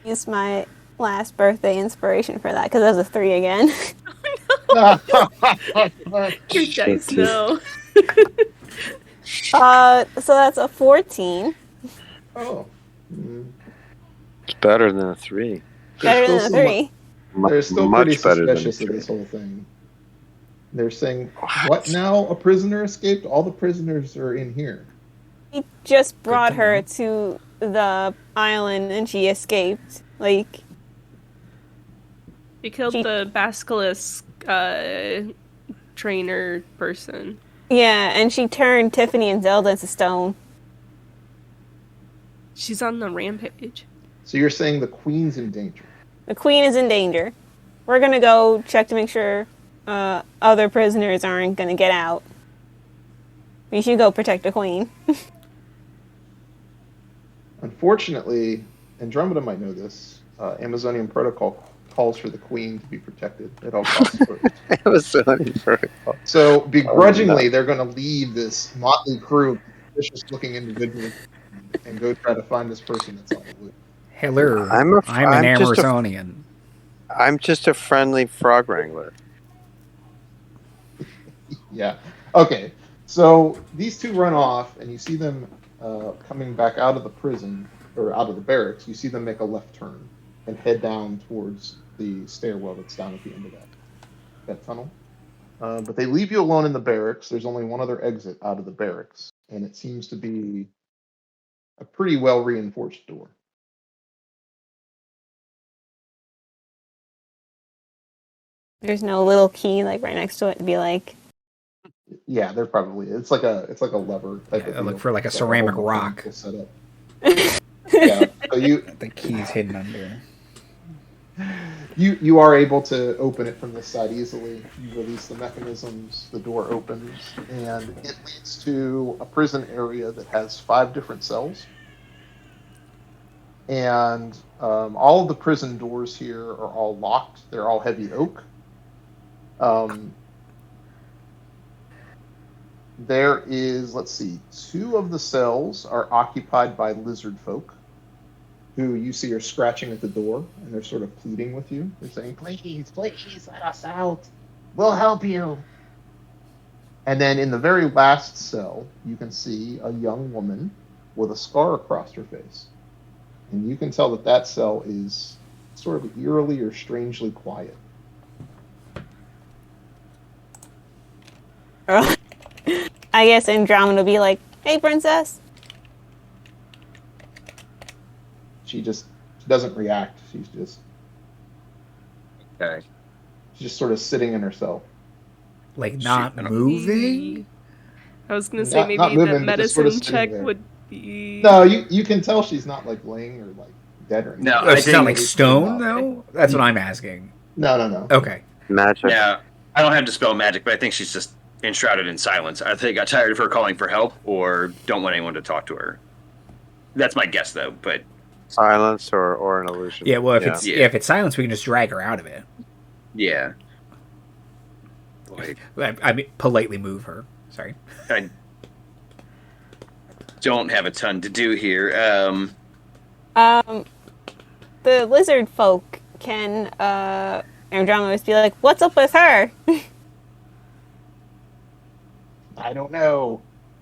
Use my last birthday inspiration for that because that was a 3 again.
Your dice know.
So that's a 14.
Oh. Mm.
It's better than a 3.
Better
There's
than
still
a
some-
3.
They're still
Much
pretty
better than a
suspicious of
3.
this whole thing. They're saying, what now? A prisoner escaped? All the prisoners are in here.
He just brought
to
her
know.
to the island and she escaped. Like,
He killed
She-
the basilisk trainer person.
yeah, and she turned Tiffany and Zelda into stone.
She's on the rampage.
So you're saying the queen's in danger.
The queen is in danger. We're gonna go check to make sure other prisoners aren't gonna get out. We should go protect the queen.
Unfortunately, Andromeda might know this. Amazonian protocol calls for the queen to be protected at all costs.
It was so protocol.
So begrudgingly,
Oh, no.
they're going to leave this motley crew of vicious-looking individuals and go try to find this person that's on the loose.
Hello,
I'm a-
I'm an
I'm just a-
Amazonian.
I'm just a friendly frog wrangler.
Yeah. Okay. So these two run off, and you see them coming back out of the prison or out of the barracks. You see them make a left turn and head down towards the stairwell that's down at the end of that tunnel. But they leave you alone in the barracks. There's only one other exit out of the barracks, and it seems to be a pretty well reinforced door.
There's no little key like right next to it to be like,
Yeah, there probably is. It's like a lever type
Yeah,
of
look
deal.
for like a
It's
ceramic
whole
rock.
mechanical setup. Yeah. So
The key's hidden under.
you are able to open it from this side easily. You release the mechanisms, the door opens, and it leads to a prison area that has 5 different cells. And all of the prison doors here are all locked. They're all heavy oak. There is, let's see, 2 of the cells are occupied by lizard folk, who you see are scratching at the door, and they're sort of pleading with you. They're saying, please, please, let us out. We'll help you. And then in the very last cell, you can see a young woman with a scar across her face. And you can tell that that cell is sort of eerily or strangely quiet.
I guess Andromeda will be like, "Hey, princess."
She doesn't react. She's
Okay.
just sort of sitting in her cell.
Like not
I don't-
moving?
I was gonna say
Not
maybe
moving,
the
but just sort of
medicine
sitting
check
there.
would be.
No, you can tell she's not like laying or like dead or anything.
No,
Oh,
I
she's not
think-
like stone though? That's what I'm asking.
No.
Okay.
Magic.
Yeah, I don't have dispel magic, but I think she's just enshrouded in silence. I think they got tired of her calling for help or don't want anyone to talk to her. That's my guess, though. But
Silence or an illusion.
Yeah, well
Yeah.
if it's silence we can just drag her out of it.
yeah, like
I mean politely move her. Sorry.
I don't have a ton to do here.
The lizard folk can Andromeda just be like, "What's up with her?"
I don't know.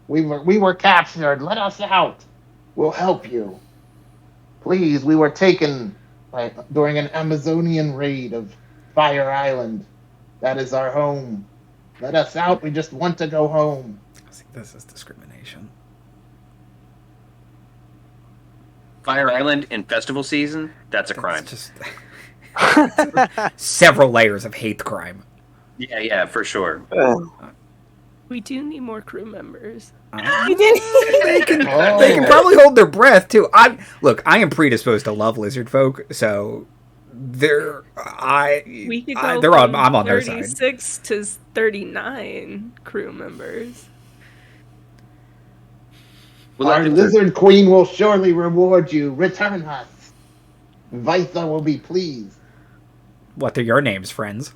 We were captured. Let us out. We'll help you. Please, we were taken during an Amazonian raid of Fire Island. That is our home. Let us out. We just want to go home.
See, this is discrimination.
Fire Island in festival season? That's a crime.
It's just several layers of hate crime.
Yeah, for sure.
We do need more crew members.
You didn't.
They can
Oh.
they can probably hold their breath too. I am predisposed to love lizard folk, so they're
We could go
they're
from
I'm on their side.
36 to 39 crew members.
Well,
Our lizard queen will surely reward you. Return us. Vitha will be pleased.
What are your names, friends?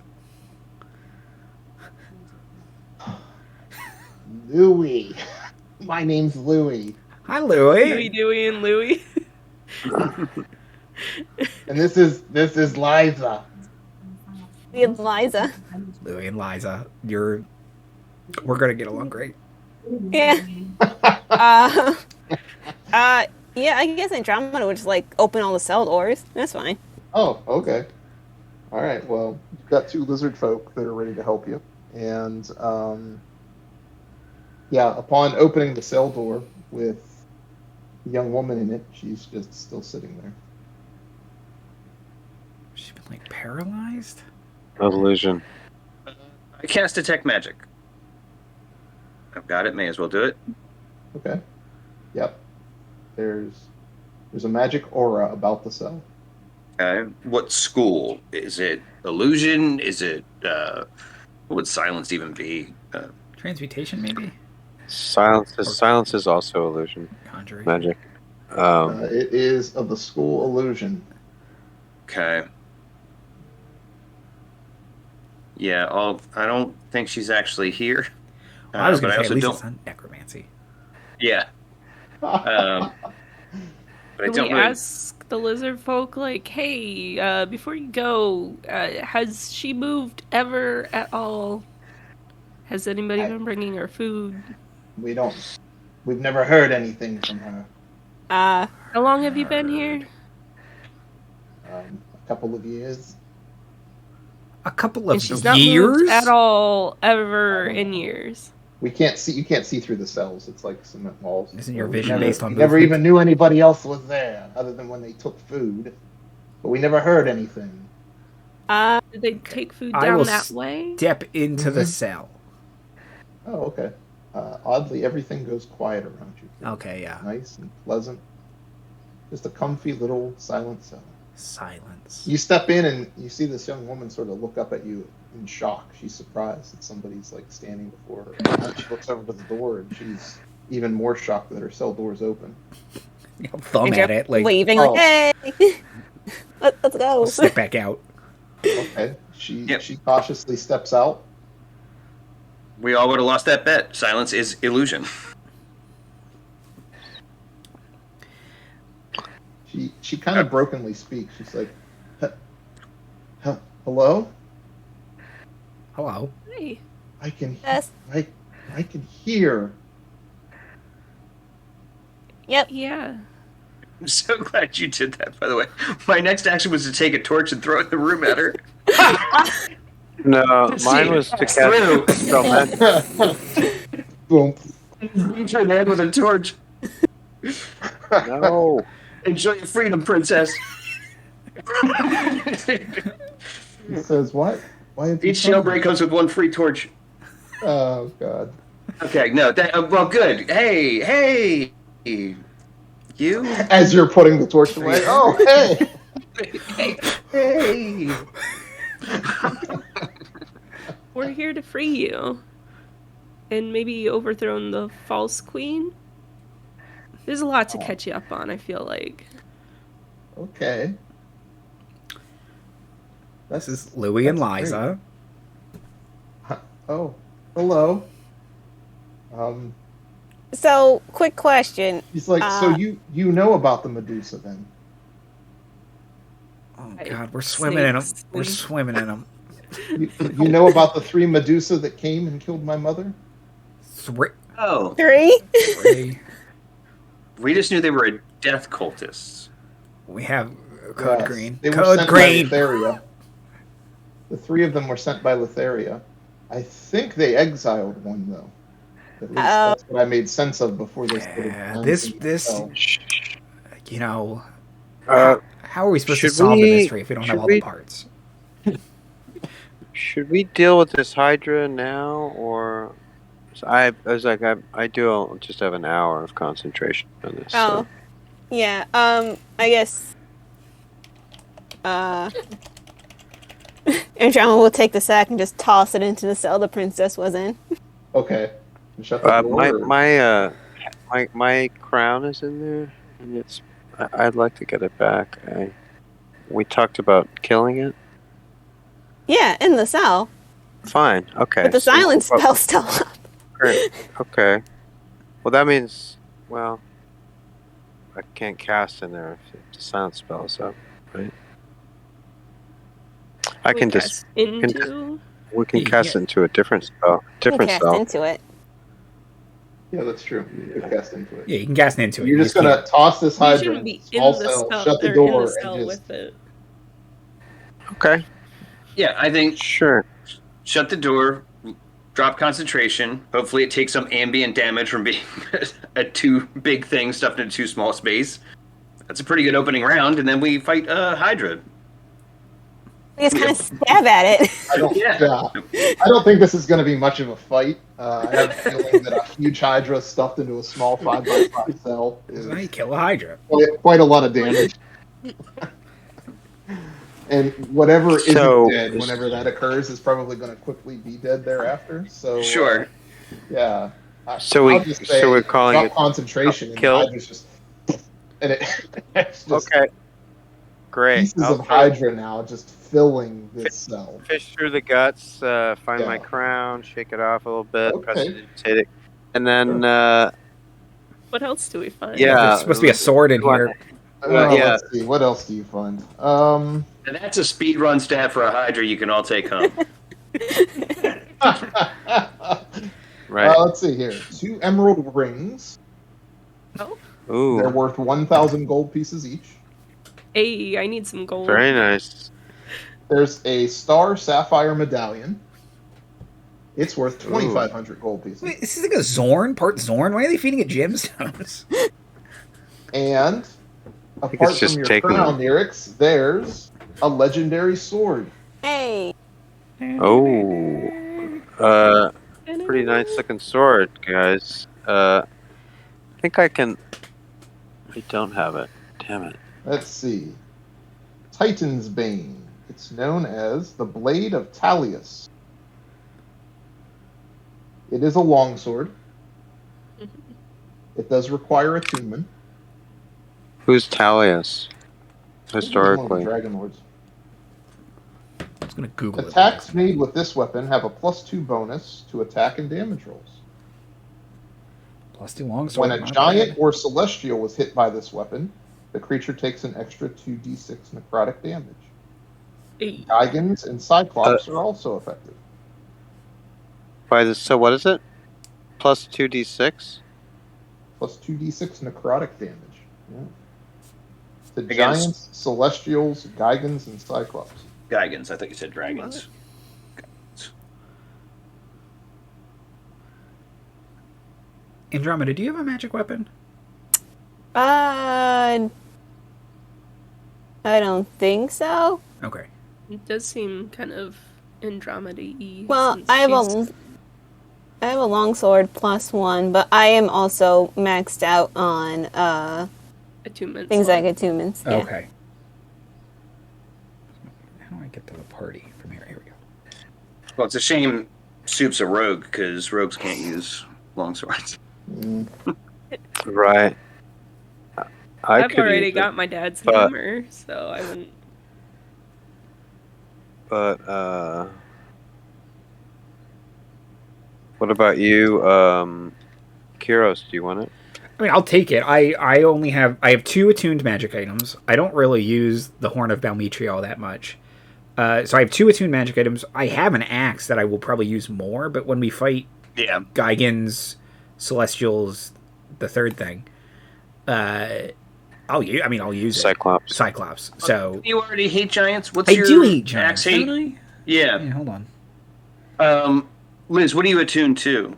Louis. My name's Louis.
Hi,
Louie,
Louie.
Dewey, and Louie.
And this is Liza.
We have Liza.
Louie and Liza. We're gonna get along great.
Yeah. Yeah, I guess Andromeda would just like open all the cell doors. That's fine.
Oh, okay. All right. Well, you've got 2 lizard folk that are ready to help you. And yeah, upon opening the cell door with the young woman in it, she's just still sitting there.
She's been like paralyzed.
Illusion.
I cast Detect Magic. I've got it. May as well do it.
Okay. Yep. There's a magic aura about the cell.
Okay. What school? Is it illusion? Is it what would silence even be?
Transmutation, maybe.
Silence is also illusion.
Conjuring.
Magic.
It is of the school illusion.
Okay. Yeah, I don't think she's actually here.
Well, I was going
but
to say, at least
don't.
it's not necromancy.
Yeah. But I
Can
don't
we
really.
ask the lizard folk, like, hey, before you go, has she moved ever at all? Has anybody been bringing her food?
We've never heard anything from her.
How long have you been here?
A couple of years.
A couple of
And she's not
years?
moved at all ever in years.
You can't see through the cells. It's like cement walls.
Isn't your vision based on
we never
movement?
even knew anybody else was there, other than when they took food. But we never heard anything.
Did they take food
I
down
will
that way?
Step into the cell.
Oh, okay. Oddly, everything goes quiet around you.
Okay, yeah.
Nice and pleasant. Just a comfy little silent cell.
Silence.
You step in and you see this young woman sort of look up at you in shock. She's surprised that somebody's like standing before her. And she looks over to the door and she's even more shocked that her cell door's open.
I'll thumb at it, like,
waving,
oh.
like, hey, let's go.
I'll step back out.
Okay. She cautiously steps out.
We all would have lost that bet. Silence is illusion.
She kind of brokenly speaks. She's like, "Hello?
Hello.
Hey.
I can
Yes.
I can hear."
Yep.
Yeah.
I'm so glad you did that, by the way. My next action was to take a torch and throw it in the room at her.
No, mine was to
Through.
catch.
Boom.
Beat her head with a torch.
No.
Enjoy your freedom, princess.
He says, "What? Why have you
Each
come?"
jailbreak comes with one free torch.
Oh God.
Okay, no, well, good. Hey, you.
As you're putting the torch away. Oh, hey.
Hey.
We're here to free you. And maybe overthrow the false queen. There's a lot to catch you up on, I feel like.
Okay.
This is Louie and
that's
Liza.
Oh, hello.
So, quick question.
He's like, so you know about the Medusa then?
Oh God, we're swimming in them.
Snakes.
We're swimming in them.
You know about the 3 Medusa that came and killed my mother?
Oh,
3?
we just knew they were a death cultists.
We have code
Yes.
green.
They were
Code
sent
green.
by Letheria. The 3 of them were sent by Letheria. I think they exiled one though. At least that's what I made sense of before they started.
Yeah,
flying
this,
into the cell.
you know,
Uh,
how are we supposed to
should
solve the
we-
mystery if we don't have
should
all
we-
the parts?
Should we deal with this Hydra now, or I was like, I do just have an hour of concentration on this.
Oh.
So.
Yeah, I guess. Andromeda will take the sack and just toss it into the cell the princess was in.
Okay. Shut the door.
My crown is in there, and I'd like to get it back. We talked about killing it.
Yeah, in the cell.
Fine. Okay.
But the
so-
silence spell still up.
Great. Okay. Well, that means, I can't cast in there if the silence spell is up, right? I can just.
Into.
We can cast it into a different spell.
You can cast into it.
Yeah, that's true. You could cast into it.
Yeah, you can cast into it.
You're just gonna toss this
You
Hydra
shouldn't
in
be
a
in
small
the
cell,
cell,
shut the
or
door,
in the cell
and just
with it.
Okay.
Yeah, I think
Sure.
drop concentration. Hopefully, it takes some ambient damage from being a too big thing stuffed in a too small space. That's a pretty good opening round, and then we fight Hydra.
We just kind of stab at it.
I don't,
Yeah.
I don't think this is going to be much of a fight. I have a feeling that a huge Hydra stuffed into a small 5x5 cell is
Now you kill a Hydra.
quite a lot of damage. And whatever isn't dead whenever that occurs is probably going to quickly be dead thereafter. So
Sure.
Yeah.
So we're calling it
concentration.
kill.
And just, and it's just
Okay. Great.
pieces of Hydra now just filling this cell.
Fish through the guts, find my crown, shake it off a little bit, prestidigitate it, and then
What else do we find?
Yeah.
There's supposed to be a sword in here.
Let's see. What else do you find?
And that's a speed run stat for a Hydra you can all take home.
right.
Let's see here. 2 emerald rings.
Oh.
Ooh,
They're worth 1,000 gold pieces each.
Hey, I need some gold.
very nice.
There's a star sapphire medallion. It's worth 2,500 gold pieces.
Wait, this is like a Zorn, part Zorn. Why are they feeding it gemstones?
And
it's
apart
just
from your
taking
crown, Nyrix, there's a legendary sword.
Hey.
Oh, pretty nice looking sword, guys. I think I can. I don't have it. Damn it.
Let's see. Titan's Bane. It's known as the Blade of Thalias. It is a longsword. It does require attunement.
Who's Thalias? Historically.
Dragonlords.
I'm just gonna Google
Attacks made with this weapon have a +2 bonus to attack and damage rolls.
+2 longsword.
When a giant or celestial was hit by this weapon, the creature takes an extra 2d6 necrotic damage.
Hey.
Gigans and Cyclops are also effective.
By this, so what is it? Plus 2d6?
Plus 2d6 necrotic damage. Yeah. The
Against-
giants, celestials, Gigans, and Cyclops.
Gigans. I thought you said dragons.
Andromeda, do you have a magic weapon?
I don't think so.
Okay.
It does seem kind of Andromeda-y.
Well,
since
I have
she's-
a longsword +1, but I am also maxed out on
attunement.
things
slot.
like attunements. Yeah.
Okay. How do I get to the party from here? Here we go.
Well, it's a shame Soup's a rogue because rogues can't use longswords.
Right.
I've
could
already
use it,
got my dad's
but-
hammer, so I wouldn't.
But, what about you, Kyros? Do you want it?
I mean, I'll take it. I have 2 attuned magic items. I don't really use the Horn of Balmetria all that much. So I have 2 attuned magic items. I have an axe that I will probably use more, but when we fight Gigans, Celestials, the third thing, I'll use
Cyclops.
it. Cyclops. So
You already hate giants? What's
I
your
do hate giants.
axe hate?
Don't I?
Yeah.
Hold on.
Liz, what are you attuned to?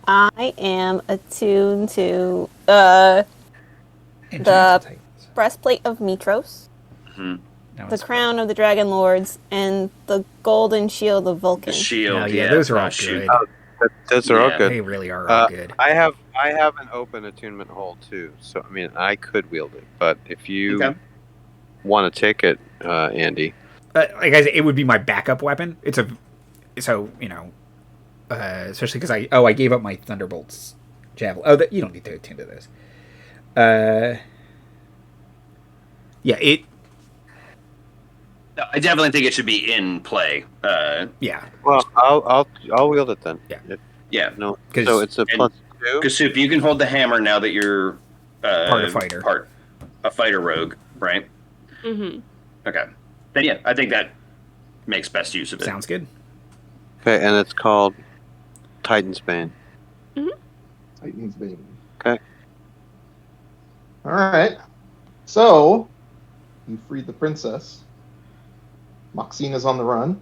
I am attuned to
And
the
giants and titans.
breastplate of Mitros,
Mm-hmm.
Now
the
it's-
crown of the Dragonlords, and the golden shield of
The
Vulcan.
shield.
Oh, yeah, those are all
shoot.
good.
Those are all
Yeah.
good.
They really are all good.
I have an open attunement hole too, so I mean I could wield it, but if you
Okay.
want to take it, Andy,
Like I said, it would be my backup weapon. Especially because I gave up my Thunderbolts javelin. Oh, you don't need to attend to this. Yeah,
No, I definitely think it should be in play.
yeah.
well, I'll wield it then.
Yeah.
Yeah.
No,
'Cause-
so it's a
and-
+2.
Because Soup, you can hold the hammer now that you're
Part of fighter.
a fighter rogue, right?
Mm-hmm.
Okay. Then yeah, I think that makes best use of it.
Sounds good.
Okay, and it's called Titan's Bane.
Titan's Bane.
Okay.
All right. So, you freed the princess. Maxina's on the run.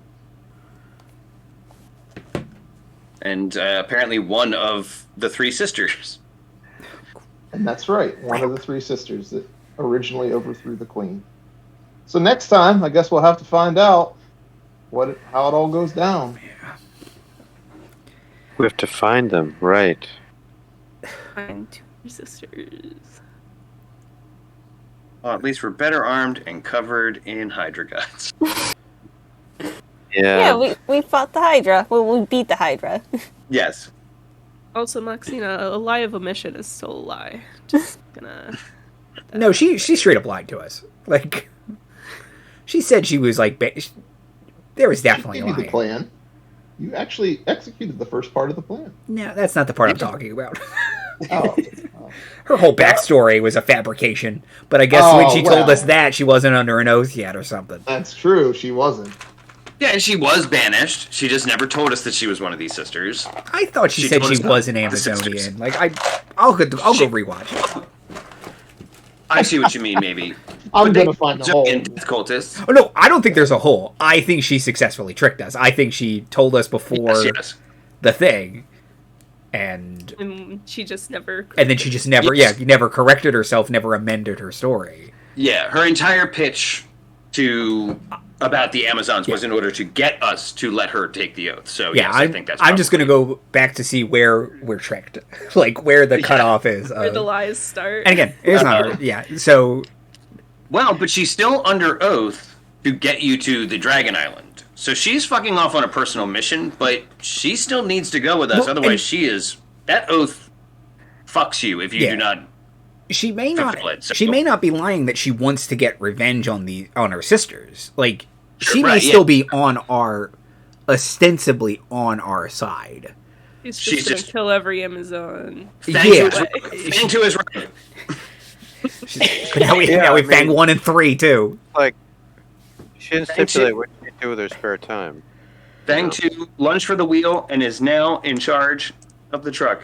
and apparently one of the three sisters.
And that's right, one of the three sisters that originally overthrew the queen. So next time, I guess we'll have to find out how it all goes down.
Yeah.
We have to find them, right?
Find two sisters.
Well, at least we're better armed and covered in Hydra guts.
Yeah, we fought the Hydra. Well, we beat the Hydra.
Yes.
Also, Maxina, a lie of omission is still a lie. Just gonna.
No, she straight up lied to us. Like, she said she was like, there was definitely
She
a
gave you
lie.
the plan. You actually executed the first part of the plan.
No, that's not the part I'm talking about.
Oh.
Her whole backstory was a fabrication, but I guess when she told us that, she wasn't under an oath yet or something.
That's true. She wasn't.
Yeah, and she was banished. She just never told us that she was one of these sisters.
I thought she said
told
she
us
was an
the sisters.
Amazonian. Like, I'll go rewatch it.
I see what you mean, maybe.
I'm going to find the hole.
Cultists.
Oh, no, I don't think there's a hole. I think she successfully tricked us. I think she told us before
Yes.
the thing, and
she just never.
and then she just never, never corrected herself, never amended her story.
Yeah, her entire pitch about the Amazons was in order to get us to let her take the oath. So
Yeah,
yes, I think that's
I'm just gonna go back to see where we're tricked, like where the cutoff is.
Where the lies start.
And again, it's not. Yeah, so.
Well, but she's still under oath to get you to the Dragon Island. So she's fucking off on a personal mission, but she still needs to go with us.
Well,
Otherwise, that oath fucks you if you do not.
She may not.
fulfill it, so-
She may not be lying that she wants to get revenge on her sisters. Like
Sure,
she may
right,
still be ostensibly on our side.
She's just gonna kill every Amazon.
Fang to his right.
Now we bang 1 and 3 too.
Like, she didn't
Fang
stipulate
two-
what she do with her spare time.
Fang 2 lunged for the wheel and is now in charge of the truck.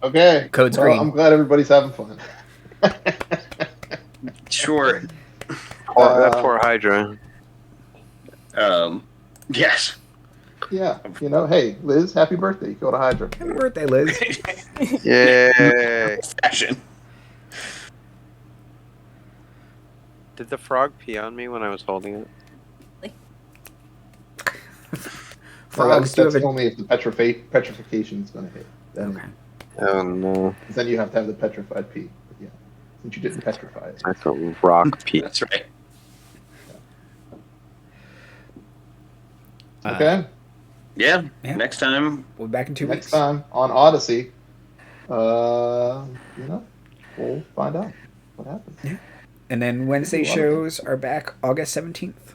Okay.
Code's
well,
green.
I'm glad everybody's having fun.
Sure.
That poor Hydra.
Yes.
Yeah. Hey, Liz, happy birthday. You killed a Hydra.
Happy birthday, Liz.
Yay!
Fashion.
Did the frog pee on me when I was holding it?
Frogs do
that's
have a...
only if the petrification is going to hit. Then,
Okay.
Oh no!
then you have to have the petrified pee. But yeah, since you didn't petrify it.
Like a rock pee.
That's right.
Okay.
Yeah.
Yeah.
Next time.
We'll be back in 2
Next
weeks.
time on Odyssey, we'll find out what happens.
Yeah. And then Wednesday shows are back August 17th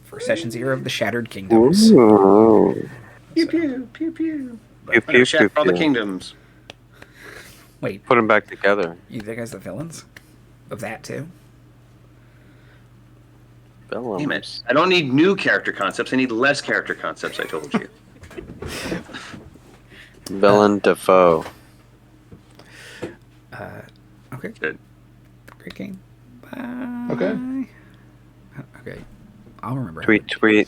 for Session 0 of the Shattered Kingdoms.
Ooh.
Pew pew pew pew.
Pew, pew,
Shatter all the
pew.
kingdoms.
Wait,
Put them back together.
you think as the villains of that too?
Damn it. I don't need new character concepts. I need less character concepts, I told you.
Villain Defoe.
Okay.
Good.
Great game. Bye.
Okay.
Okay. I'll remember.
Tweet.